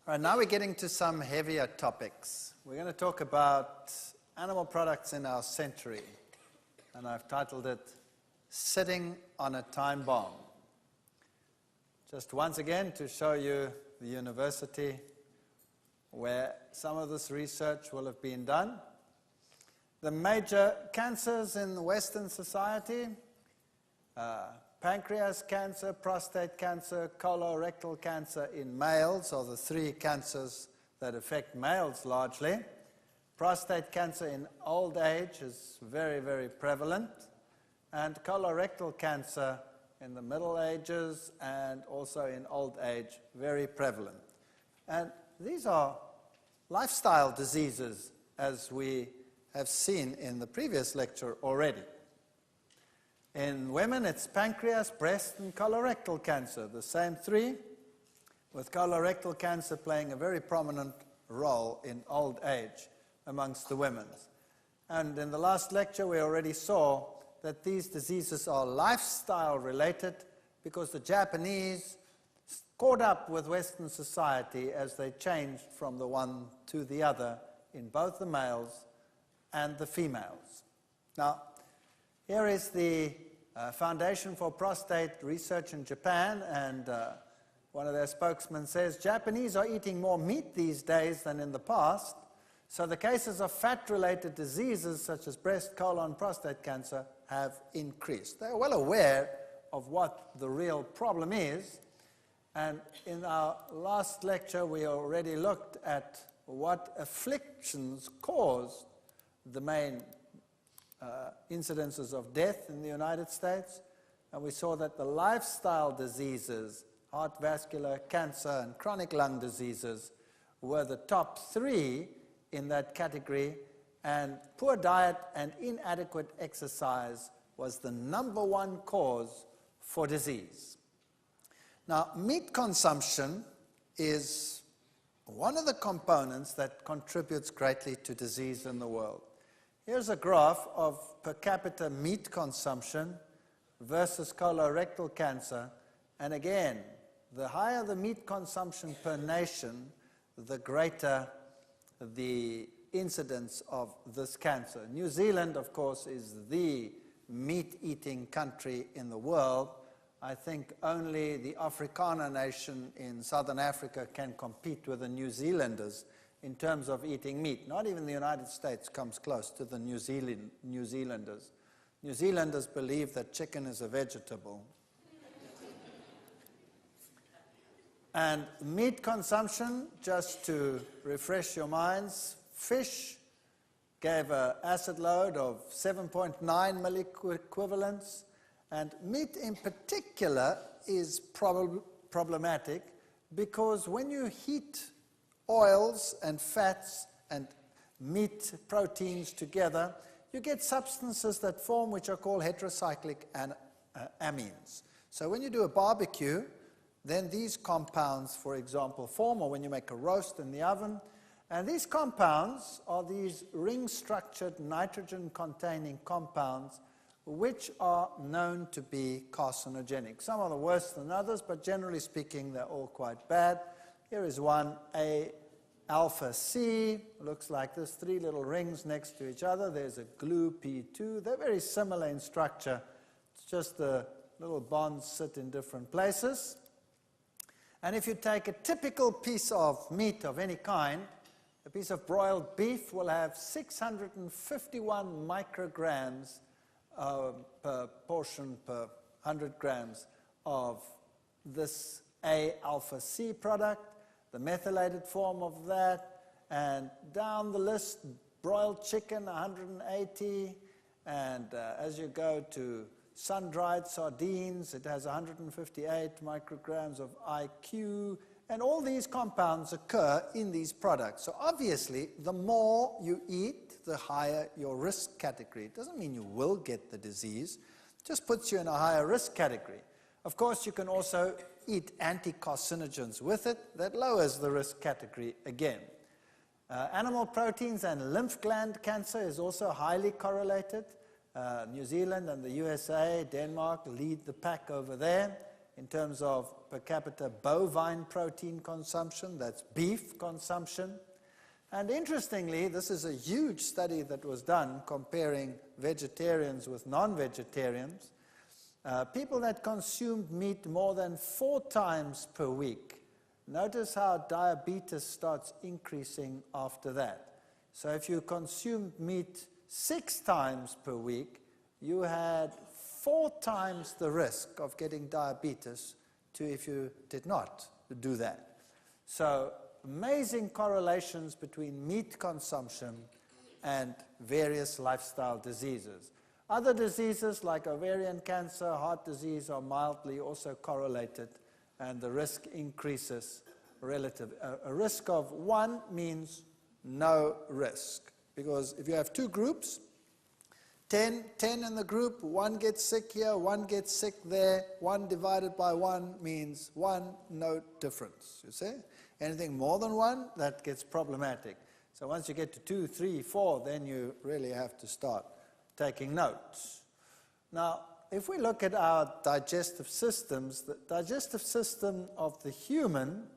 All right, now we're getting to some heavier topics. We're going to talk about animal products in our century, and I've titled it, Sitting on a Time Bomb. Just once again to show you the university where some of this research will have been done. The major cancers in Western society, pancreas cancer, prostate cancer, colorectal cancer in males are the three cancers that affect males largely. Prostate cancer in old age is very, very prevalent, and colorectal cancer in the Middle Ages and also in old age, very prevalent. And these are lifestyle diseases, as we have seen in the previous lecture already. In women, it's pancreas, breast, and colorectal cancer, the same three, with colorectal cancer playing a very prominent role in old age amongst the women. And in the last lecture, we already saw that these diseases are lifestyle related because the Japanese caught up with Western society as they changed from the one to the other in both the males and the females. Now, here is the Foundation for Prostate Research in Japan, and one of their spokesmen says, Japanese are eating more meat these days than in the past, so the cases of fat-related diseases such as breast, colon, prostate cancer have increased. They're well aware of what the real problem is, and in our last lecture we already looked at what afflictions caused the main incidences of death in the United States, and we saw that the lifestyle diseases, heart vascular, cancer, and chronic lung diseases were the top three in that category, and poor diet and inadequate exercise was the number one cause for disease. Now, meat consumption is one of the components that contributes greatly to disease in the world. Here's a graph of per capita meat consumption versus colorectal cancer, and again, the higher the meat consumption per nation, the greater the incidence of this cancer. New Zealand, of course, is the meat-eating country in the world. I think only the Afrikaner nation in southern Africa can compete with the New Zealanders in terms of eating meat. Not even the United States comes close to the New Zealanders. New Zealanders believe that chicken is a vegetable. And meat consumption, just to refresh your minds, fish gave an acid load of 7.9 milliequivalents, and meat in particular is problematic because when you heat oils and fats and meat proteins together, you get substances that form which are called heterocyclic amines. So when you do a barbecue, then these compounds, for example, form, or when you make a roast in the oven, and these compounds are these ring-structured nitrogen-containing compounds which are known to be carcinogenic. Some are worse than others, but generally speaking, they're all quite bad. Here is one, alpha C, looks like this, three little rings next to each other. There's a glue P2. They're very similar in structure. It's just the little bonds sit in different places. And if you take a typical piece of meat of any kind, a piece of broiled beef will have 651 micrograms per portion per 100 grams of this A-alpha C product, the methylated form of that, and down the list, broiled chicken, 180, and as you go to sun-dried sardines, it has 158 micrograms of IQ, and all these compounds occur in these products. So obviously, the more you eat, the higher your risk category. It doesn't mean you will get the disease, it just puts you in a higher risk category. Of course, you can also eat anti-carcinogens with it. That lowers the risk category again. Animal proteins and lymph gland cancer is also highly correlated. New Zealand and the USA, Denmark lead the pack over there in terms of per capita bovine protein consumption, that's beef consumption. And interestingly, this is a huge study that was done comparing vegetarians with non-vegetarians. People that consumed meat more than 4 times per week, notice how diabetes starts increasing after that. So if you consumed meat 6 times per week, you had 4 times the risk of getting diabetes to if you did not do that. So amazing correlations between meat consumption and various lifestyle diseases. Other diseases like ovarian cancer, heart disease are mildly also correlated, and the risk increases relative. A risk of 1 means no risk, because if you have 2 groups, 10 in the group, 1 gets sick here, 1 gets sick there, 1 divided by 1 means 1, no difference, you see? Anything more than 1, that gets problematic. So once you get to 2, 3, 4, then you really have to start taking notes. Now, if we look at our digestive systems, the digestive system of the human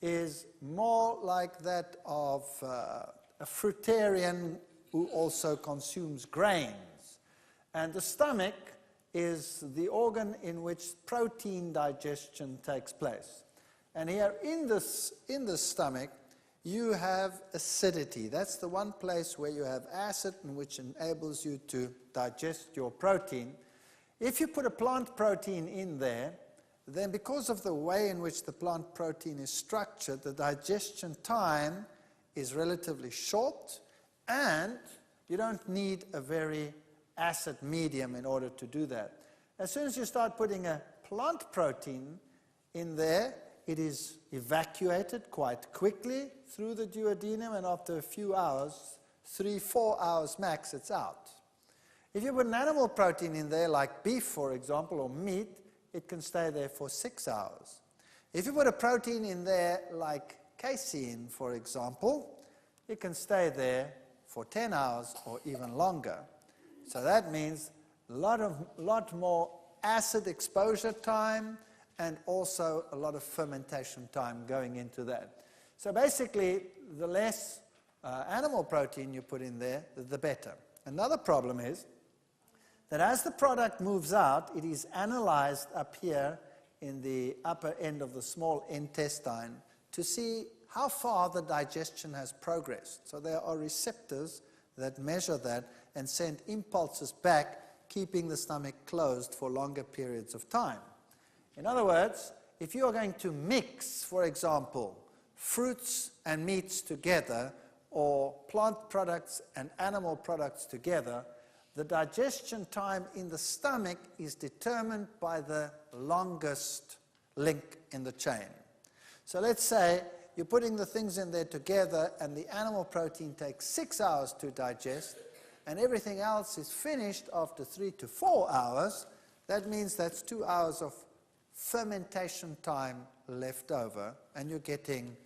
is more like that of a fruitarian who also consumes grains. And the stomach is the organ in which protein digestion takes place. And here in the stomach, you have acidity. That's the one place where you have acid, which enables you to digest your protein. If you put a plant protein in there, then because of the way in which the plant protein is structured, the digestion time is relatively short, and you don't need a very acid medium in order to do that. As soon as you start putting a plant protein in there, it is evacuated quite quickly through the duodenum, and after a few hours, 3-4 hours max, it's out. If you put an animal protein in there, like beef, for example, or meat, it can stay there for 6 hours. If you put a protein in there, like casein, for example, it can stay there for 10 hours or even longer. So that means a lot more acid exposure time, and also a lot of fermentation time going into that. So basically, the less animal protein you put in there, the better. Another problem is that as the product moves out, it is analyzed up here in the upper end of the small intestine to see how far the digestion has progressed. So there are receptors that measure that and send impulses back, keeping the stomach closed for longer periods of time. In other words, if you are going to mix, for example, fruits and meats together, or plant products and animal products together, the digestion time in the stomach is determined by the longest link in the chain. So let's say you're putting the things in there together, and the animal protein takes 6 hours to digest, and everything else is finished after 3 to 4 hours. That means that's 2 hours of fermentation time left over, and you're getting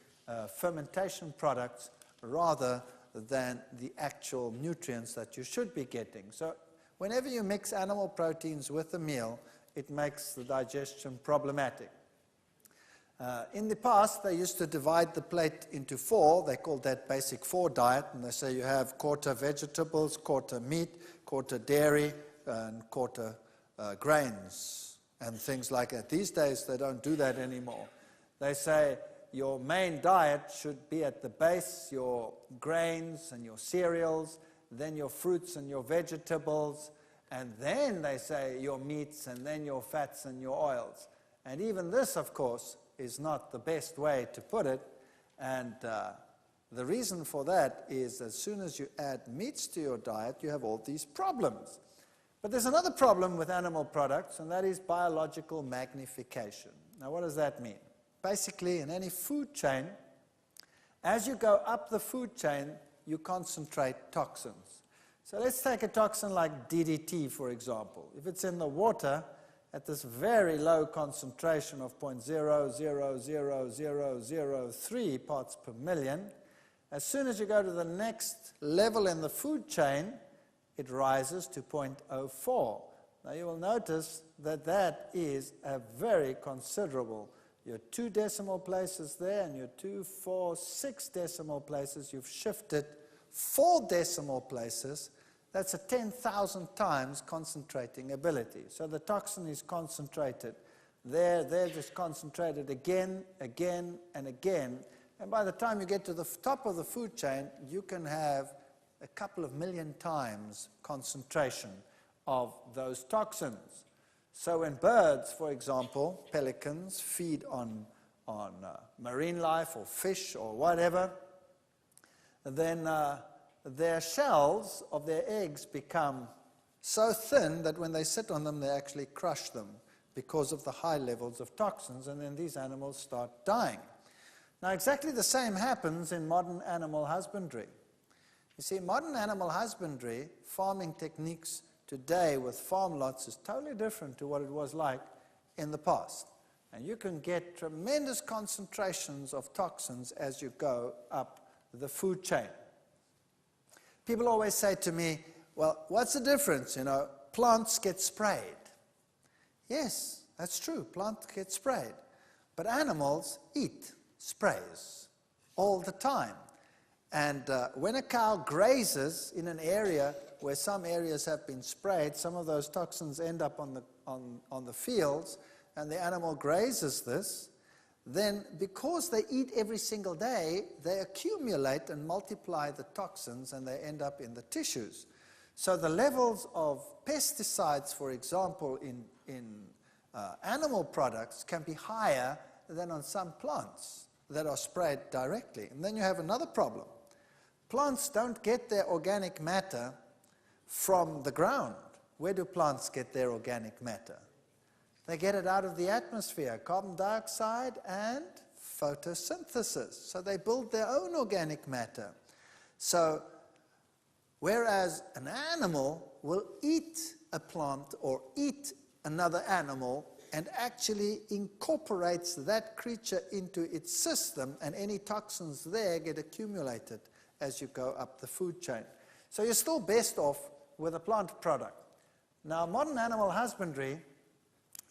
fermentation products rather than the actual nutrients that you should be getting. So whenever you mix animal proteins with a meal, it makes the digestion problematic. In the past, they used to divide the plate into 4. They called that basic 4 diet, and they say you have quarter vegetables, quarter meat, quarter dairy, and quarter grains, and things like that. These days, they don't do that anymore. They say your main diet should be at the base, your grains and your cereals, then your fruits and your vegetables, and then they say your meats, and then your fats and your oils. And even this, of course, is not the best way to put it, and the reason for that is as soon as you add meats to your diet, you have all these problems. But there's another problem with animal products, and that is biological magnification. Now, what does that mean? Basically, in any food chain, as you go up the food chain, you concentrate toxins. So let's take a toxin like DDT, for example. If it's in the water at this very low concentration of 0.000003 parts per million, as soon as you go to the next level in the food chain, it rises to 0.04 Now you will notice that that is a very considerable. Your 2 decimal places there and your 2, 4, 6 decimal places, you've shifted 4 decimal places. That's a 10,000 times concentrating ability. So the toxin is concentrated there, they're just concentrated again, again, and again. And by the time you get to the top of the food chain, you can have a couple of million times concentration of those toxins. So when birds, for example, pelicans, feed on marine life or fish or whatever, then their shells of their eggs become so thin that when they sit on them, they actually crush them because of the high levels of toxins, and then these animals start dying. Now, exactly the same happens in modern animal husbandry. You see, modern animal husbandry, farming techniques today with farm lots is totally different to what it was like in the past. And you can get tremendous concentrations of toxins as you go up the food chain. People always say to me, well, what's the difference? You know, plants get sprayed. Yes, that's true, plants get sprayed. But animals eat sprays all the time. And when a cow grazes in an area where some areas have been sprayed, some of those toxins end up on the fields, and the animal grazes this, then because they eat every single day, they accumulate and multiply the toxins, and they end up in the tissues. So the levels of pesticides, for example, in animal products can be higher than on some plants that are sprayed directly. And then you have another problem. Plants don't get their organic matter from the ground. Where do plants get their organic matter? They get it out of the atmosphere, carbon dioxide and photosynthesis. So they build their own organic matter. So whereas an animal will eat a plant or eat another animal and actually incorporates that creature into its system, and any toxins there get accumulated as you go up the food chain. So you're still best off with a plant product. Now, modern animal husbandry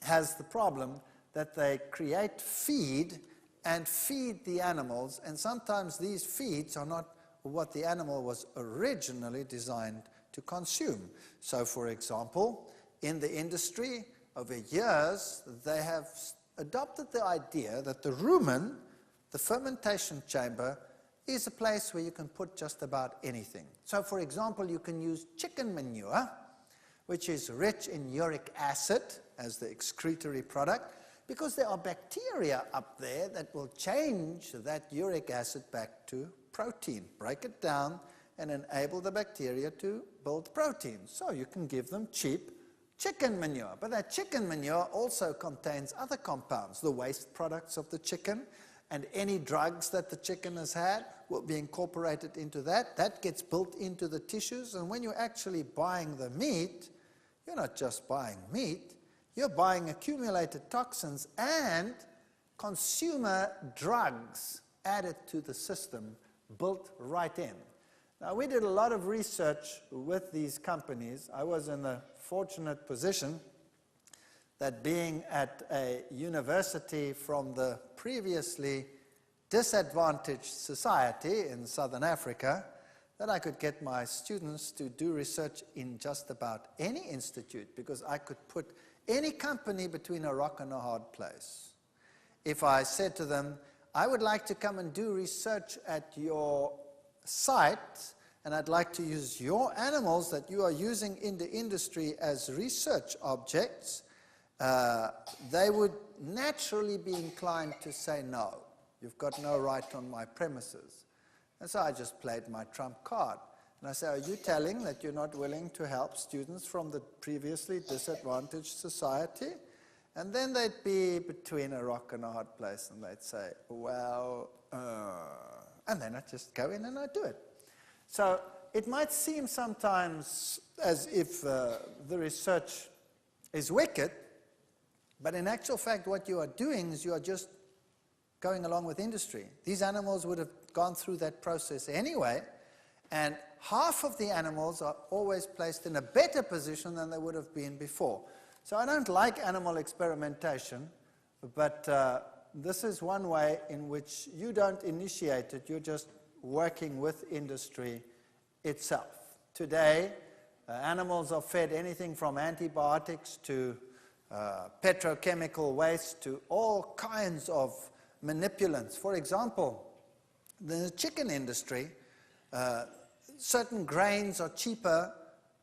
has the problem that they create feed and feed the animals, and sometimes these feeds are not what the animal was originally designed to consume. So, for example, in the industry, over years, they have adopted the idea that the rumen, the fermentation chamber, is a place where you can put just about anything. So, for example, you can use chicken manure, which is rich in uric acid as the excretory product, because there are bacteria up there that will change that uric acid back to protein, break it down, and enable the bacteria to build protein. So you can give them cheap chicken manure. But that chicken manure also contains other compounds, the waste products of the chicken, and any drugs that the chicken has had will be incorporated into that. That gets built into the tissues, and when you're actually buying the meat, you're not just buying meat, you're buying accumulated toxins and consumer drugs added to the system, built right in. Now, we did a lot of research with these companies. I was in the fortunate position that being at a university from the previously disadvantaged society in Southern Africa, that I could get my students to do research in just about any institute, because I could put any company between a rock and a hard place. If I said to them, I would like to come and do research at your site, and I'd like to use your animals that you are using in the industry as research objects, they would naturally be inclined to say, no, you've got no right on my premises. And so I just played my trump card. And I say, are you telling that you're not willing to help students from the previously disadvantaged society? And then they'd be between a rock and a hard place, and they'd say, well, and then I'd just go in and I'd do it. So it might seem sometimes as if the research is wicked, but in actual fact what you are doing is you are just going along with industry. These animals would have gone through that process anyway, and half of the animals are always placed in a better position than they would have been before. So I don't like animal experimentation, but this is one way in which you don't initiate it, you're just working with industry itself. Today, animals are fed anything from antibiotics to petrochemical waste to all kinds of manipulants. For example, in the chicken industry, certain grains are cheaper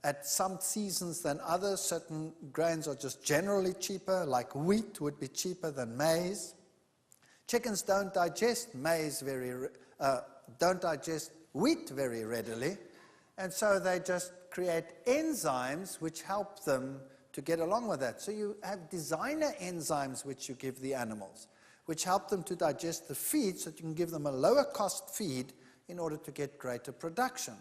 at some seasons than others. Certain grains are just generally cheaper, like wheat would be cheaper than maize. Chickens don't digest wheat very readily, and so they just create enzymes which help them to get along with that. So you have designer enzymes which you give the animals, which help them to digest the feed so that you can give them a lower cost feed in order to get greater production.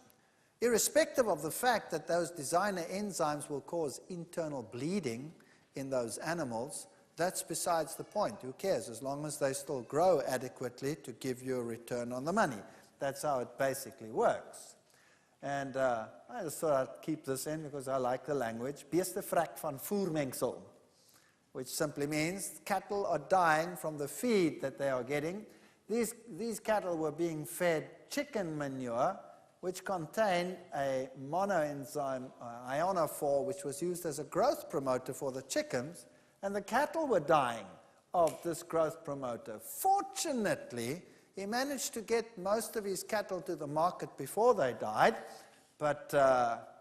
Irrespective of the fact that those designer enzymes will cause internal bleeding in those animals, that's besides the point. Who cares? As long as they still grow adequately to give you a return on the money. That's how it basically works. And I just thought I'd keep this in because I like the language. Beestevrak van voermengsel, which simply means cattle are dying from the feed that they are getting. These cattle were being fed chicken manure, which contained a monoenzyme, ionophore, which was used as a growth promoter for the chickens, and the cattle were dying of this growth promoter. Fortunately, he managed to get most of his cattle to the market before they died, but,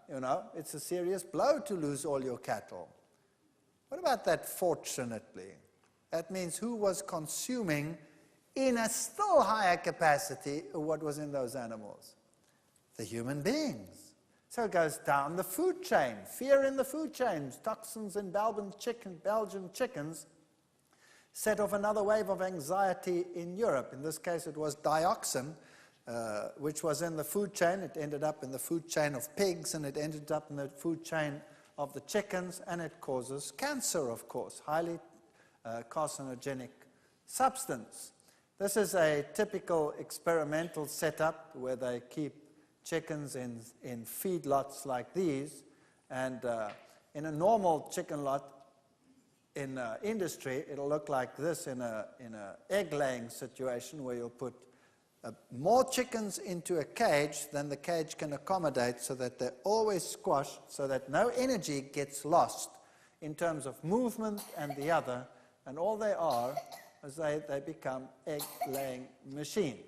you know, it's a serious blow to lose all your cattle. What about that fortunately? That means who was consuming in a still higher capacity what was in those animals? The human beings. So it goes down the food chain. Fear in the food chain. Toxins in Belgian chickens set off another wave of anxiety in Europe. In this case, it was dioxin, which was in the food chain. It ended up in the food chain of pigs, and it ended up in the food chain of the chickens, and it causes cancer, of course, highly carcinogenic substance. This is a typical experimental setup where they keep chickens in feedlots like these, and in a normal chicken lot in industry, it'll look like this in a egg-laying situation where you'll put more chickens into a cage than the cage can accommodate, so that they're always squashed, so that no energy gets lost in terms of movement and the other, and all they are is they become egg-laying machines.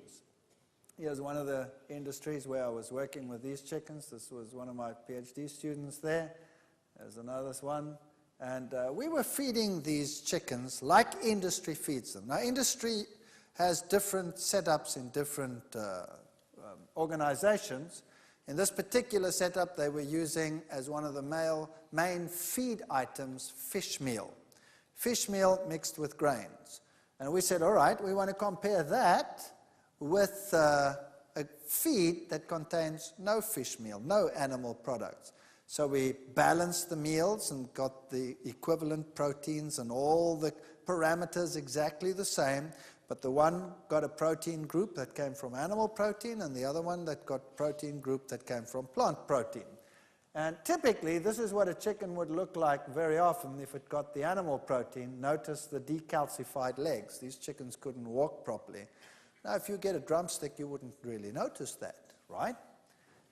Here's one of the industries where I was working with these chickens. This was one of my PhD students there. There's another one. And we were feeding these chickens like industry feeds them. Now, industry has different setups in different organizations. In this particular setup, they were using as one of the main feed items fish meal. Fish meal mixed with grains. And we said, all right, we want to compare that with a feed that contains no fish meal, no animal products. So we balanced the meals and got the equivalent proteins and all the parameters exactly the same, but the one got a protein group that came from animal protein, and the other one that got protein group that came from plant protein. And typically, this is what a chicken would look like very often if it got the animal protein. Notice the decalcified legs. These chickens couldn't walk properly. Now, if you get a drumstick, you wouldn't really notice that, right?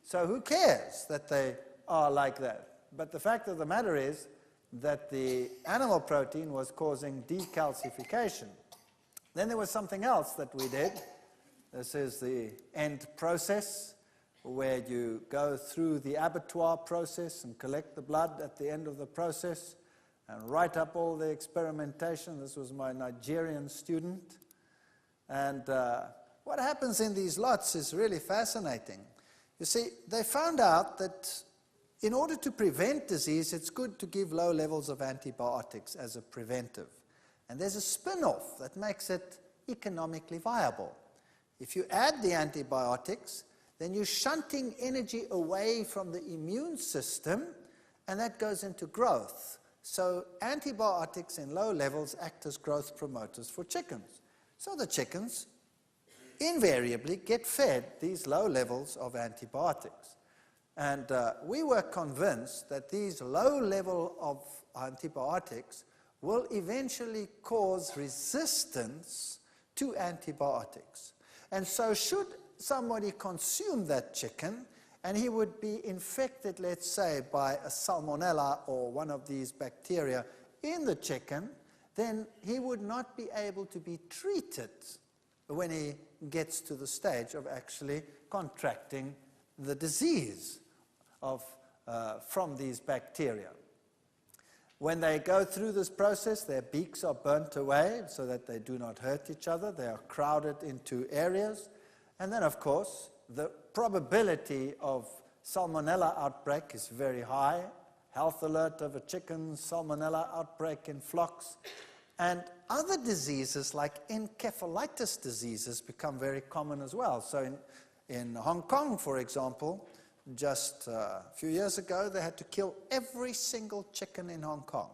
So who cares that they are like that? But the fact of the matter is that the animal protein was causing decalcification. Then there was something else that we did. This is the end process, where you go through the abattoir process and collect the blood at the end of the process and write up all the experimentation. This was my Nigerian student. And what happens in these lots is really fascinating. You see, they found out that in order to prevent disease, it's good to give low levels of antibiotics as a preventive. And there's a spin-off that makes it economically viable. If you add the antibiotics, then you're shunting energy away from the immune system, and that goes into growth. So antibiotics in low levels act as growth promoters for chickens. So the chickens invariably get fed these low levels of antibiotics. And we were convinced that these low level of antibiotics will eventually cause resistance to antibiotics. And so should somebody consume that chicken and he would be infected, let's say, by a salmonella or one of these bacteria in the chicken, then he would not be able to be treated when he gets to the stage of actually contracting the disease from these bacteria. When they go through this process, their beaks are burnt away so that they do not hurt each other. They are crowded into areas. And then, of course, the probability of salmonella outbreak is very high. Health alert of a chicken, salmonella outbreak in flocks. And other diseases like encephalitis diseases become very common as well. So in Hong Kong, for example, just a few years ago, they had to kill every single chicken in Hong Kong.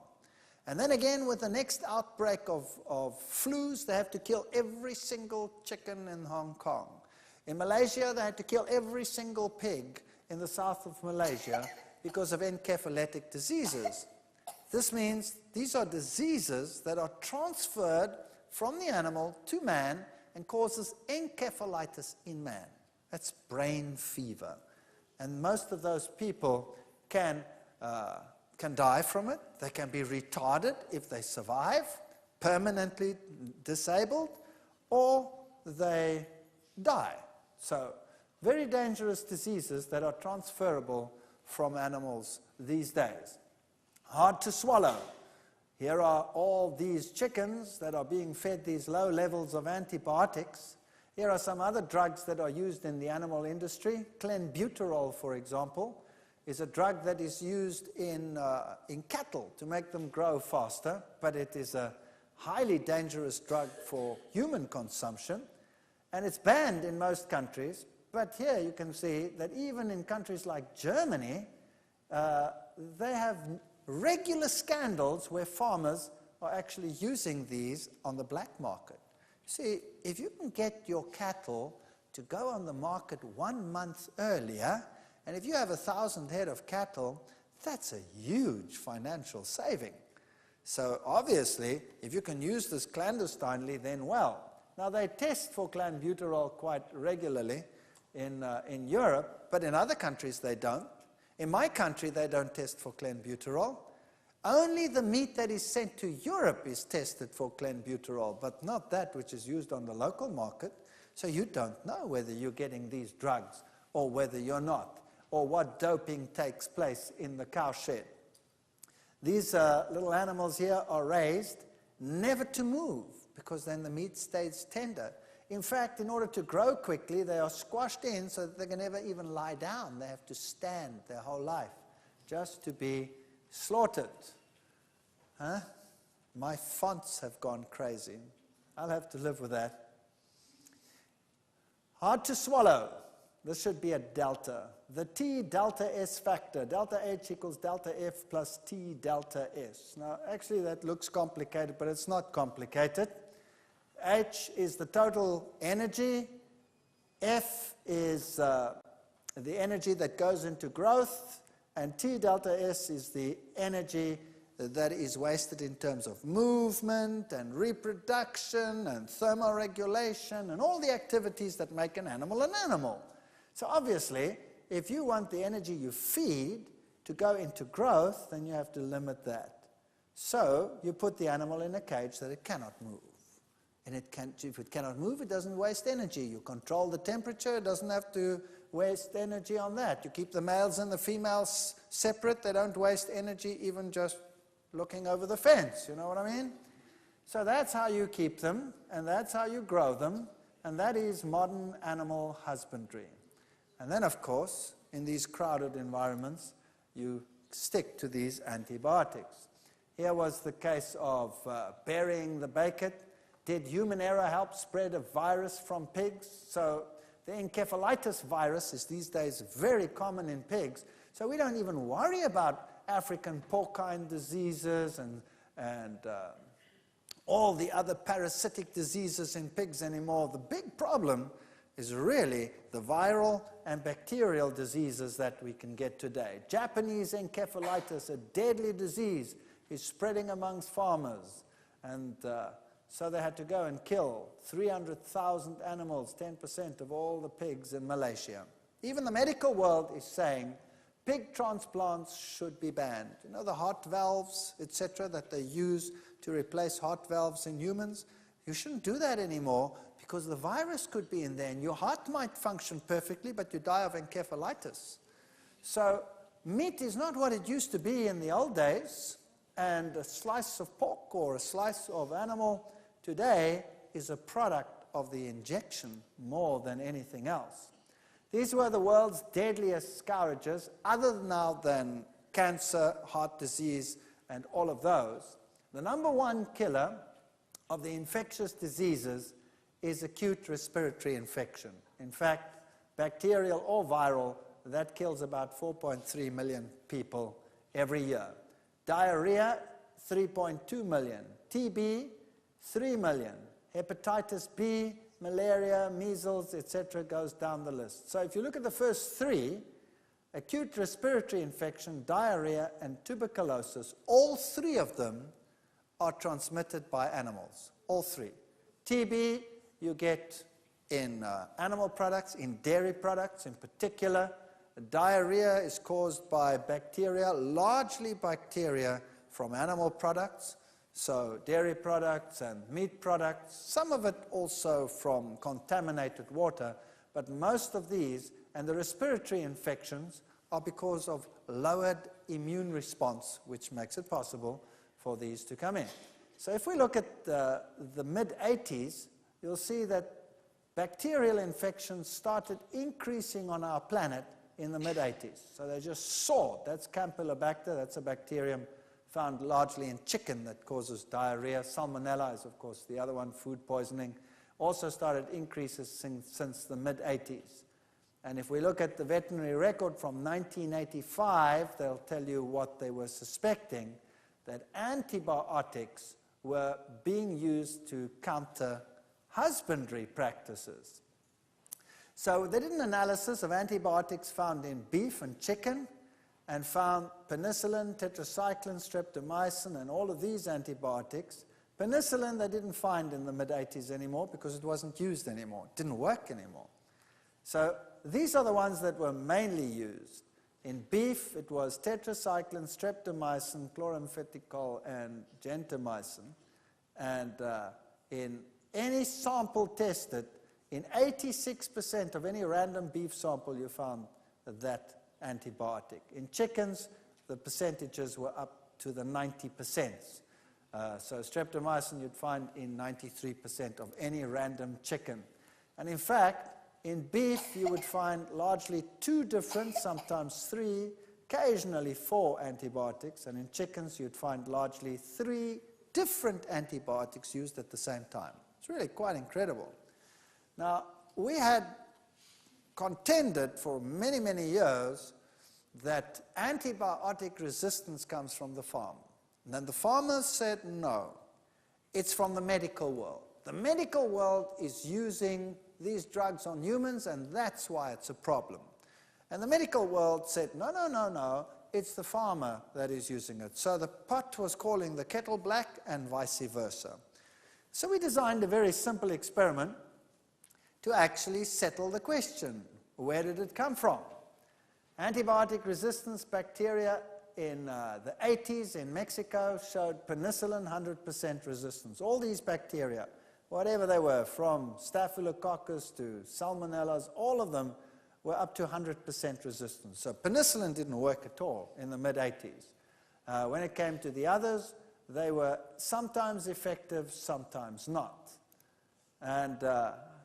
And then again, with the next outbreak of flus, they have to kill every single chicken in Hong Kong. In Malaysia, they had to kill every single pig in the south of Malaysia because of encephalitic diseases. This means these are diseases that are transferred from the animal to man and causes encephalitis in man. That's brain fever. And most of those people can die from it. They can be retarded if they survive, permanently disabled, or they die. So very dangerous diseases that are transferable from animals these days. Hard to swallow. Here are all these chickens that are being fed these low levels of antibiotics. Here are some other drugs that are used in the animal industry. Clenbuterol, for example, is a drug that is used in cattle to make them grow faster, but it is a highly dangerous drug for human consumption, and it's banned in most countries. But here you can see that even in countries like Germany, they have regular scandals where farmers are actually using these on the black market. See, if you can get your cattle to go on the market 1 month earlier, and if you have 1,000 head of cattle, that's a huge financial saving. So obviously, if you can use this clandestinely, then well. Now they test for clenbuterol quite regularly in Europe, but in other countries they don't. In my country, they don't test for clenbuterol. Only the meat that is sent to Europe is tested for clenbuterol, but not that which is used on the local market. So you don't know whether you're getting these drugs or whether you're not, or what doping takes place in the cow shed. These little animals here are raised never to move, because then the meat stays tender. In fact, in order to grow quickly, they are squashed in so that they can never even lie down. They have to stand their whole life just to be slaughtered. Huh? My fonts have gone crazy. I'll have to live with that. Hard to swallow. This should be a delta. The T delta S factor, delta H equals delta F plus T delta S. Now, actually that looks complicated, but it's not complicated. H is the total energy. F is the energy that goes into growth. And T delta S is the energy that is wasted in terms of movement and reproduction and thermoregulation and all the activities that make an animal an animal. So obviously, if you want the energy you feed to go into growth, then you have to limit that. So you put the animal in a cage that it cannot move. And if it cannot move, it doesn't waste energy. You control the temperature, it doesn't have to waste energy on that. You keep the males and the females separate, they don't waste energy even just looking over the fence, you know what I mean? So that's how you keep them, and that's how you grow them, and that is modern animal husbandry. And then, of course, in these crowded environments, you stick to these antibiotics. Here was the case of burying the bacon. Did human error help spread a virus from pigs? So the encephalitis virus is these days very common in pigs. So we don't even worry about African porcine diseases and all the other parasitic diseases in pigs anymore. The big problem is really the viral and bacterial diseases that we can get today. Japanese encephalitis, a deadly disease, is spreading amongst farmers. And so they had to go and kill 300,000 animals, 10% of all the pigs in Malaysia. Even the medical world is saying pig transplants should be banned. You know, the heart valves, etc., that they use to replace heart valves in humans? You shouldn't do that anymore because the virus could be in there and your heart might function perfectly, but you die of encephalitis. So meat is not what it used to be in the old days, and a slice of pork or a slice of animal today is a product of the injection more than anything else. These were the world's deadliest scourges, other now than cancer, heart disease, and all of those. The number one killer of the infectious diseases is acute respiratory infection. In fact, bacterial or viral, that kills about 4.3 million people every year. Diarrhea, 3.2 million. TB, 3 million. Hepatitis B, malaria, measles, etc., goes down the list. So if you look at the first three, acute respiratory infection, diarrhea, and tuberculosis, all three of them are transmitted by animals. All three. TB, you get in animal products, in dairy products in particular. Diarrhea is caused by bacteria, largely bacteria from animal products, so dairy products and meat products, some of it also from contaminated water, but most of these, and the respiratory infections, are because of lowered immune response, which makes it possible for these to come in. So if we look at the mid-80s, you'll see that bacterial infections started increasing on our planet in the mid-80s. So they just soared. That's Campylobacter. That's a bacterium found largely in chicken that causes diarrhea. Salmonella is, of course, the other one, food poisoning. Also started increases since the mid-80s. And if we look at the veterinary record from 1985, they'll tell you what they were suspecting, that antibiotics were being used to counter husbandry practices. So they did an analysis of antibiotics found in beef and chicken and found penicillin, tetracycline, streptomycin, and all of these antibiotics. Penicillin they didn't find in the mid-80s anymore because it wasn't used anymore. It didn't work anymore. So these are the ones that were mainly used. In beef, it was tetracycline, streptomycin, chloramphenicol, and gentamicin. And in any sample tested, in 86% of any random beef sample, you found that antibiotic. In chickens, the percentages were up to the 90%. So streptomycin you'd find in 93% of any random chicken. And in fact, in beef, you would find largely 2 different, sometimes 3, occasionally 4 antibiotics. And in chickens, you'd find largely 3 different antibiotics used at the same time. It's really quite incredible. Now, we had contended for many, many years that antibiotic resistance comes from the farm. And then the farmers said, no, it's from the medical world. The medical world is using these drugs on humans, and that's why it's a problem. And the medical world said, no, no, no, no, it's the farmer that is using it. So the pot was calling the kettle black and vice versa. So we designed a very simple experiment to actually settle the question. Where did it come from? Antibiotic resistance bacteria in the 80s in Mexico showed penicillin 100% resistance. All these bacteria, whatever they were, from Staphylococcus to Salmonellas, all of them were up to 100% resistance. So penicillin didn't work at all in the mid-80s. When it came to the others, they were sometimes effective, sometimes not. And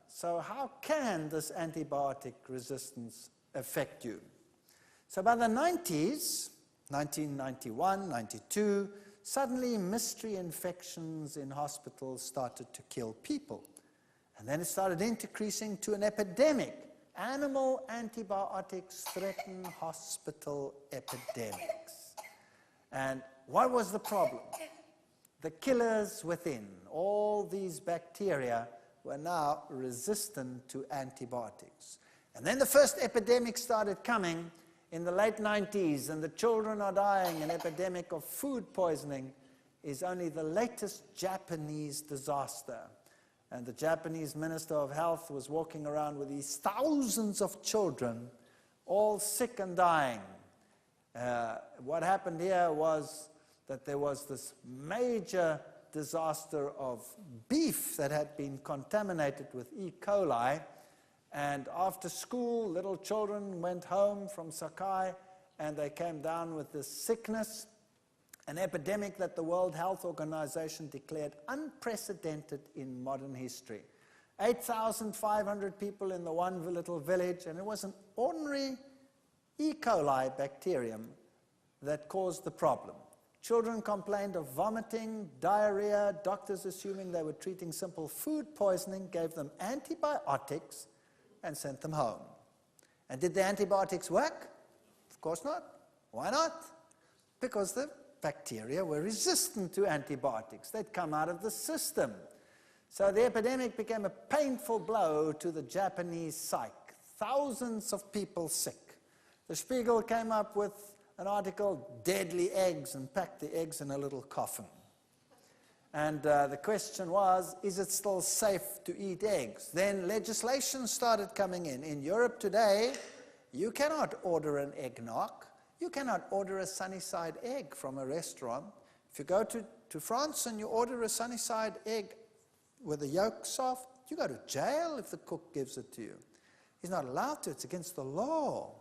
so how can this antibiotic resistance affect you? So by the 90s, 1991, 92, suddenly mystery infections in hospitals started to kill people. And then it started increasing to an epidemic. Animal antibiotics threaten hospital epidemics. And what was the problem? The killers within, all these bacteria were now resistant to antibiotics. And then the first epidemic started coming in the late 90s, and the children are dying. An epidemic of food poisoning is only the latest Japanese disaster. And the Japanese Minister of Health was walking around with these thousands of children, all sick and dying. What happened here was that there was this major disaster of beef that had been contaminated with E. coli. And after school, little children went home from Sakai, and they came down with this sickness, an epidemic that the World Health Organization declared unprecedented in modern history. 8,500 people in the one little village, and it was an ordinary E. coli bacterium that caused the problem. Children complained of vomiting, diarrhea. Doctors, assuming they were treating simple food poisoning, gave them antibiotics and sent them home. And did the antibiotics work? Of course not. Why not? Because the bacteria were resistant to antibiotics. They'd come out of the system. So the epidemic became a painful blow to the Japanese psyche. Thousands of people sick. The Spiegel came up with an article, Deadly Eggs, and packed the eggs in a little coffin. And the question was, is it still safe to eat eggs? Then legislation started coming in. In Europe today, you cannot order an eggnog. You cannot order a Sunnyside egg from a restaurant. If you go to France and you order a Sunnyside egg with the yolk soft, you go to jail if the cook gives it to you. He's not allowed to. It's against the law.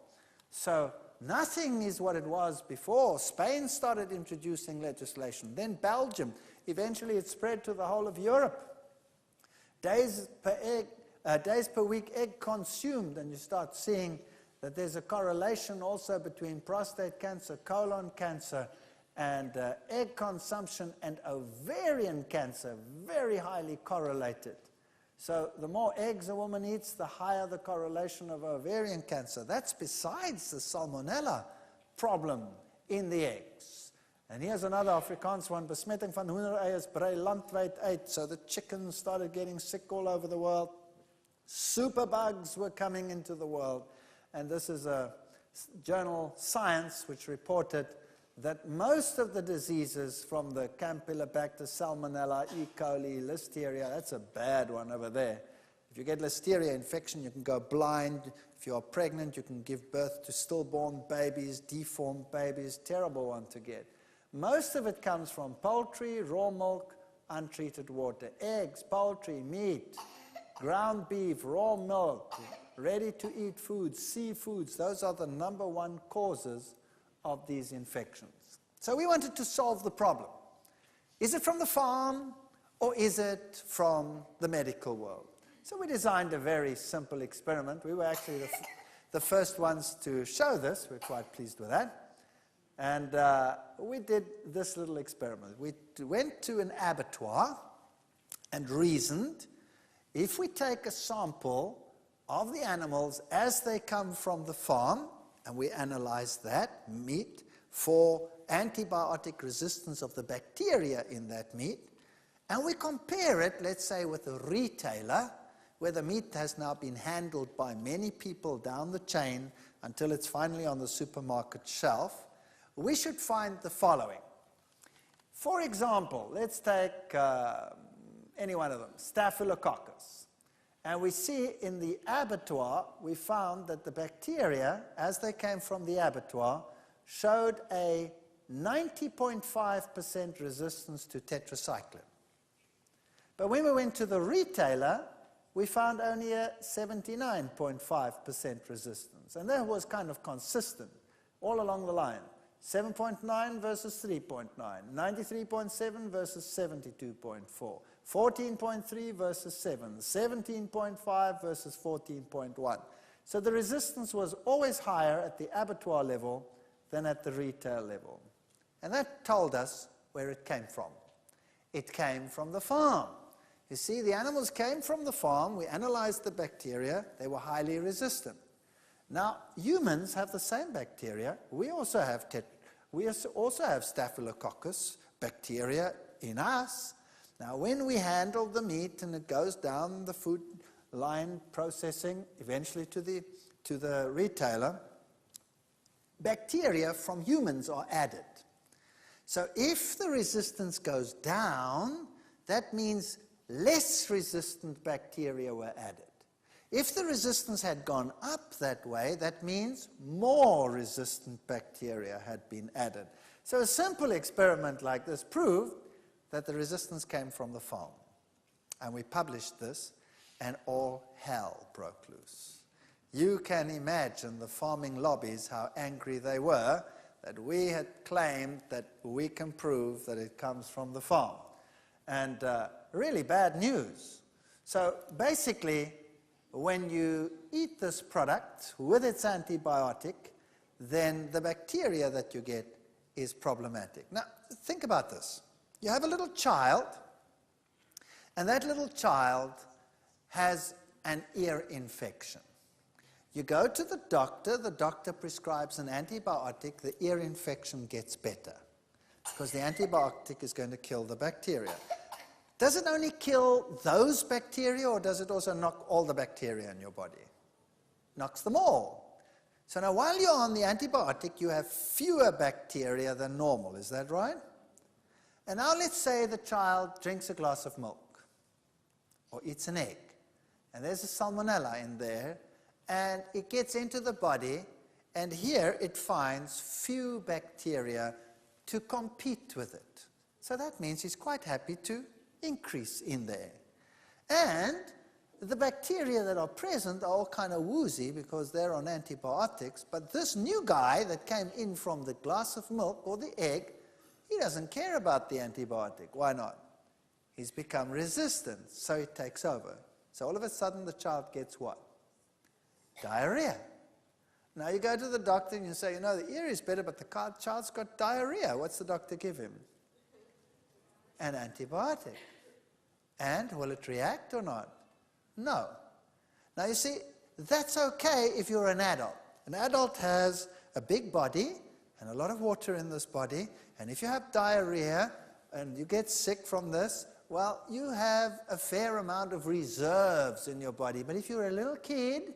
So nothing is what it was before. Spain started introducing legislation. Then Belgium. Eventually it spread to the whole of Europe. Days per week egg consumed, and you start seeing that there's a correlation also between prostate cancer, colon cancer, and egg consumption and ovarian cancer, very highly correlated. So the more eggs a woman eats, the higher the correlation of ovarian cancer. That's besides the salmonella problem in the eggs. And here's another Afrikaans one, besmetting van hoendereiers brei landwyd uit. So the chickens started getting sick all over the world. Superbugs were coming into the world. And this is a journal, Science, which reported that most of the diseases from the Campylobacter, Salmonella, E. coli, Listeria, that's a bad one over there. If you get Listeria infection, you can go blind. If you are pregnant, you can give birth to stillborn babies, deformed babies, terrible one to get. Most of it comes from poultry, raw milk, untreated water, eggs, poultry, meat, ground beef, raw milk, ready-to-eat foods, seafoods. Those are the #1 causes of these infections. So we wanted to solve the problem. Is it from the farm or is it from the medical world? So we designed a very simple experiment. We were actually the first ones to show this. We're quite pleased with that. And we did this little experiment. We went to an abattoir and reasoned, if we take a sample of the animals as they come from the farm, and we analyze that meat for antibiotic resistance of the bacteria in that meat, and we compare it, let's say, with a retailer, where the meat has now been handled by many people down the chain until it's finally on the supermarket shelf, we should find the following. For example, let's take any one of them, Staphylococcus. And we see in the abattoir, we found that the bacteria, as they came from the abattoir, showed a 90.5% resistance to tetracycline. But when we went to the retailer, we found only a 79.5% resistance. And that was kind of consistent all along the line. 7.9 versus 3.9, 93.7 versus 72.4, 14.3 versus 7, 17.5 versus 14.1. So the resistance was always higher at the abattoir level than at the retail level. And that told us where it came from. It came from the farm. You see, the animals came from the farm. We analyzed the bacteria. They were highly resistant. Now, humans have the same bacteria. We also have Staphylococcus bacteria in us, Now, when we handle the meat and it goes down the food line processing, eventually to the retailer, bacteria from humans are added. So if the resistance goes down, that means less resistant bacteria were added. If the resistance had gone up that way, that means more resistant bacteria had been added. So a simple experiment like this proved that the resistance came from the farm. And we published this, and all hell broke loose. You can imagine the farming lobbies, how angry they were that we had claimed that we can prove that it comes from the farm. And really bad news. So basically, when you eat this product with its antibiotic, then the bacteria that you get is problematic. Now, think about this. You have a little child, and that little child has an ear infection. You go to the doctor prescribes an antibiotic, the ear infection gets better because the antibiotic is going to kill the bacteria. Does it only kill those bacteria, or does it also knock all the bacteria in your body? Knocks them all. So now while you're on the antibiotic, you have fewer bacteria than normal. Is that right? And now let's say the child drinks a glass of milk or eats an egg, and there's a salmonella in there, and it gets into the body, and here it finds few bacteria to compete with it. So that means he's quite happy to increase in there. And the bacteria that are present are all kind of woozy because they're on antibiotics, but this new guy that came in from the glass of milk or the egg, he doesn't care about the antibiotic. Why not? He's become resistant, so it takes over. So all of a sudden the child gets what? Diarrhea. Now you go to the doctor and you say, you know, the ear is better, but the child's got diarrhea. What's the doctor give him? An antibiotic. And will it react or not? No. Now you see, that's okay if you're an adult. An adult has a big body and a lot of water in this body, and if you have diarrhea and you get sick from this, well, you have a fair amount of reserves in your body. But if you're a little kid,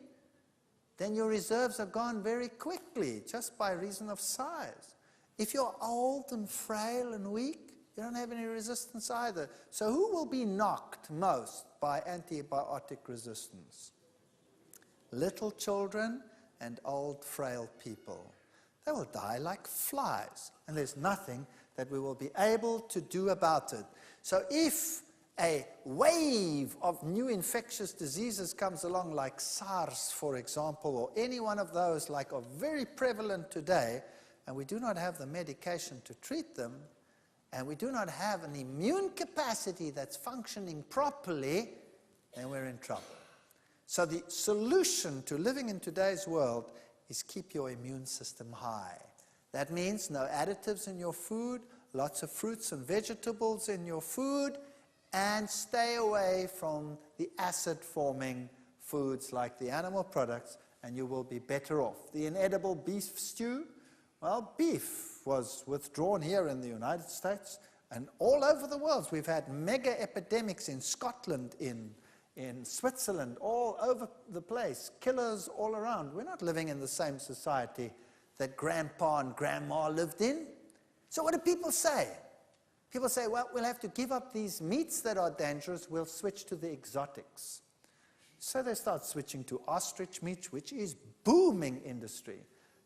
then your reserves are gone very quickly, just by reason of size. If you're old and frail and weak, you don't have any resistance either. So who will be knocked most by antibiotic resistance? Little children and old, frail people. They will die like flies, and there's nothing that we will be able to do about it. So if a wave of new infectious diseases comes along, like SARS, for example, or any one of those like are very prevalent today, and we do not have the medication to treat them, and we do not have an immune capacity that's functioning properly, then we're in trouble. So the solution to living in today's world is keep your immune system high. That means no additives in your food, lots of fruits and vegetables in your food, and stay away from the acid-forming foods like the animal products, and you will be better off. The inedible beef stew, well, beef was withdrawn here in the United States and all over the world. We've had mega epidemics in Scotland, in Switzerland, all over the place, killers all around. We're not living in the same society that grandpa and grandma lived in. So what do people say? People say, well, we'll have to give up these meats that are dangerous, we'll switch to the exotics. So they start switching to ostrich meat, which is booming industry.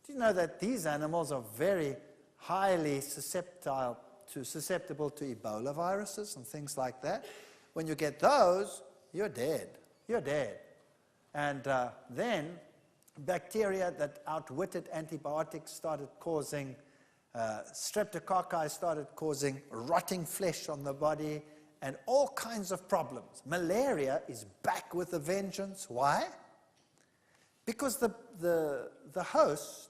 Do you know that these animals are very highly susceptible to Ebola viruses and things like that? When you get those, you're dead. You're dead. And then bacteria that outwitted antibiotics started causing streptococci, started causing rotting flesh on the body and all kinds of problems. Malaria is back with a vengeance. Why? Because the host,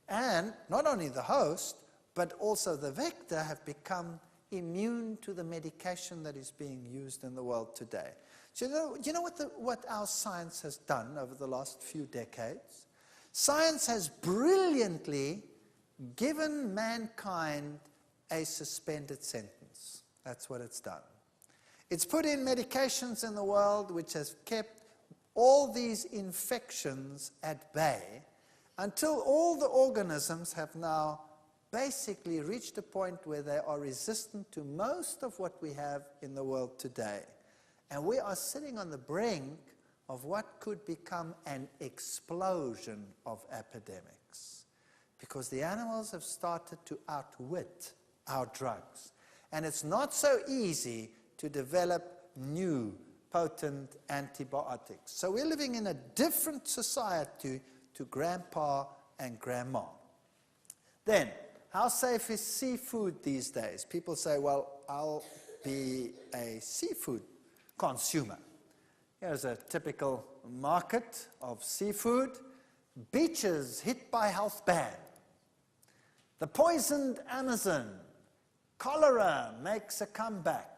and not only the host, but also the vector, have become immune to the medication that is being used in the world today. So you know what our science has done over the last few decades? Science has brilliantly given mankind a suspended sentence. That's what it's done. It's put in medications in the world which has kept all these infections at bay until all the organisms have now basically reached a point where they are resistant to most of what we have in the world today. And we are sitting on the brink of what could become an explosion of epidemics, because the animals have started to outwit our drugs. And it's not so easy to develop new potent antibiotics. So we're living in a different society to grandpa and grandma. Then, how safe is seafood these days? People say, well, I'll be a seafood consumer. Here's a typical market of seafood. Beaches hit by health ban. The poisoned Amazon. Cholera makes a comeback.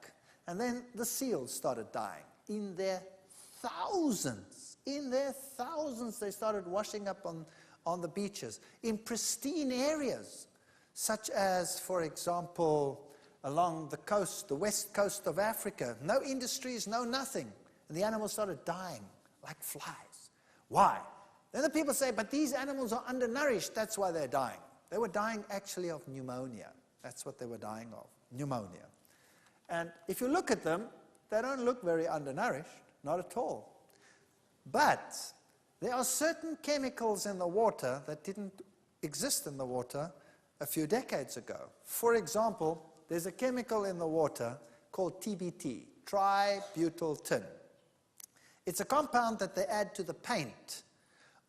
And then the seals started dying. In their thousands, they started washing up on the beaches. In pristine areas, such as, for example, along the coast, the west coast of Africa. No industries, no nothing. And the animals started dying like flies. Why? Then the people say, but these animals are undernourished, that's why they're dying. They were dying actually of pneumonia. That's what they were dying of, pneumonia. And if you look at them, they don't look very undernourished, not at all. But there are certain chemicals in the water that didn't exist in the water a few decades ago. For example, there's a chemical in the water called TBT, tributyltin. It's a compound that they add to the paint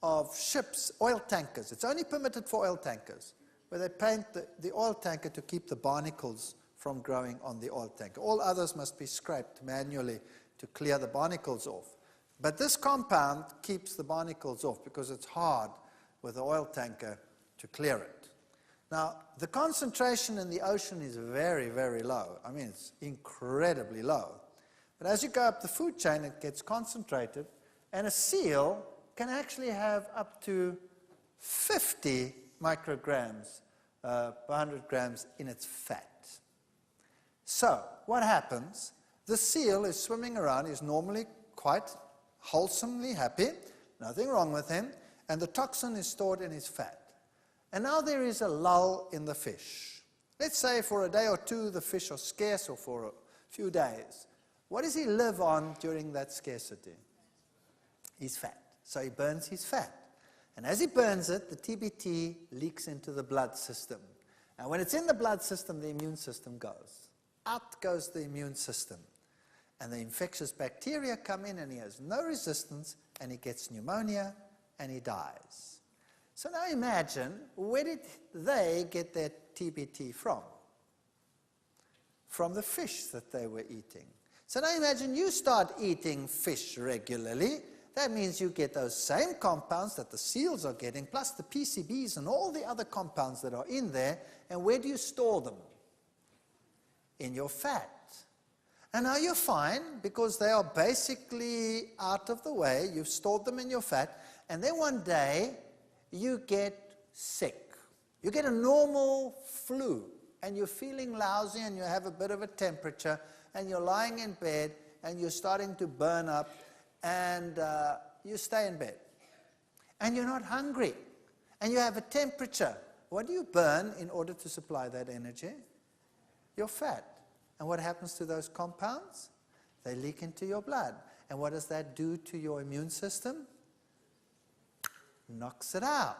of ships, oil tankers. It's only permitted for oil tankers, where they paint the oil tanker to keep the barnacles from growing on the oil tanker. All others must be scraped manually to clear the barnacles off. But this compound keeps the barnacles off because it's hard with the oil tanker to clear it. Now, the concentration in the ocean is very, very low. I mean, it's incredibly low. But as you go up the food chain, it gets concentrated, and a seal can actually have up to 50 micrograms per 100 grams in its fat. So, what happens? The seal is swimming around, he's normally quite wholesomely happy, nothing wrong with him, and the toxin is stored in his fat. And now there is a lull in the fish. Let's say for a day or two the fish are scarce, or for a few days. What does he live on during that scarcity? His fat. So he burns his fat. And as he burns it, the TBT leaks into the blood system. And when it's in the blood system, the immune system goes. Out goes the immune system. And the infectious bacteria come in, and he has no resistance, and he gets pneumonia, and he dies. So now imagine, where did they get their TBT from? From the fish that they were eating. So now imagine you start eating fish regularly. That means you get those same compounds that the seals are getting, plus the PCBs and all the other compounds that are in there. And where do you store them? In your fat. And now you're fine, because they are basically out of the way. You've stored them in your fat. And then one day, you get sick. You get a normal flu, and you're feeling lousy, and you have a bit of a temperature, and you're lying in bed, and you're starting to burn up, and you stay in bed. And you're not hungry, and you have a temperature. What do you burn in order to supply that energy? Your fat. And what happens to those compounds? They leak into your blood. And what does that do to your immune system? Knocks it out.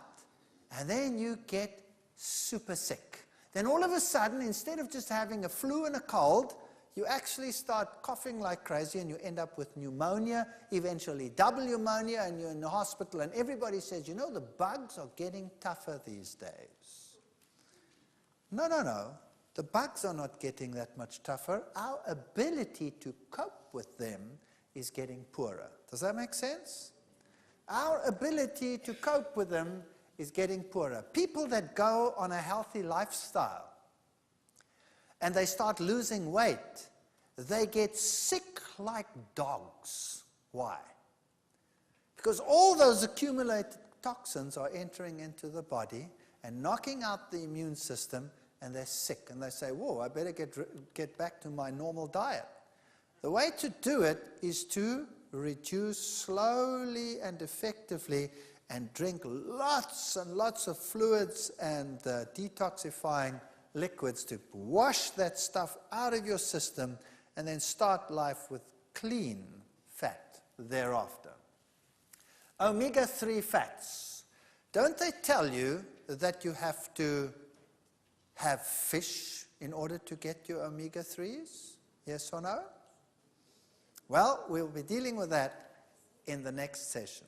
And then you get super sick. Then all of a sudden, instead of just having a flu and a cold, you actually start coughing like crazy, and you end up with pneumonia, eventually double pneumonia, and you're in the hospital, and everybody says, you know, the bugs are getting tougher these days. No, no, no. The bugs are not getting that much tougher. Our ability to cope with them is getting poorer. Does that make sense? Our ability to cope with them is getting poorer. People that go on a healthy lifestyle and they start losing weight, they get sick like dogs. Why? Because all those accumulated toxins are entering into the body and knocking out the immune system, and they're sick. And they say, whoa, I better get back to my normal diet. The way to do it is to reduce slowly and effectively and drink lots and lots of fluids and detoxifying liquids to wash that stuff out of your system and then start life with clean fat thereafter. Omega-3 fats. Don't they tell you that you have to have fish in order to get your omega-3s? Yes or no? Well, we'll be dealing with that in the next session.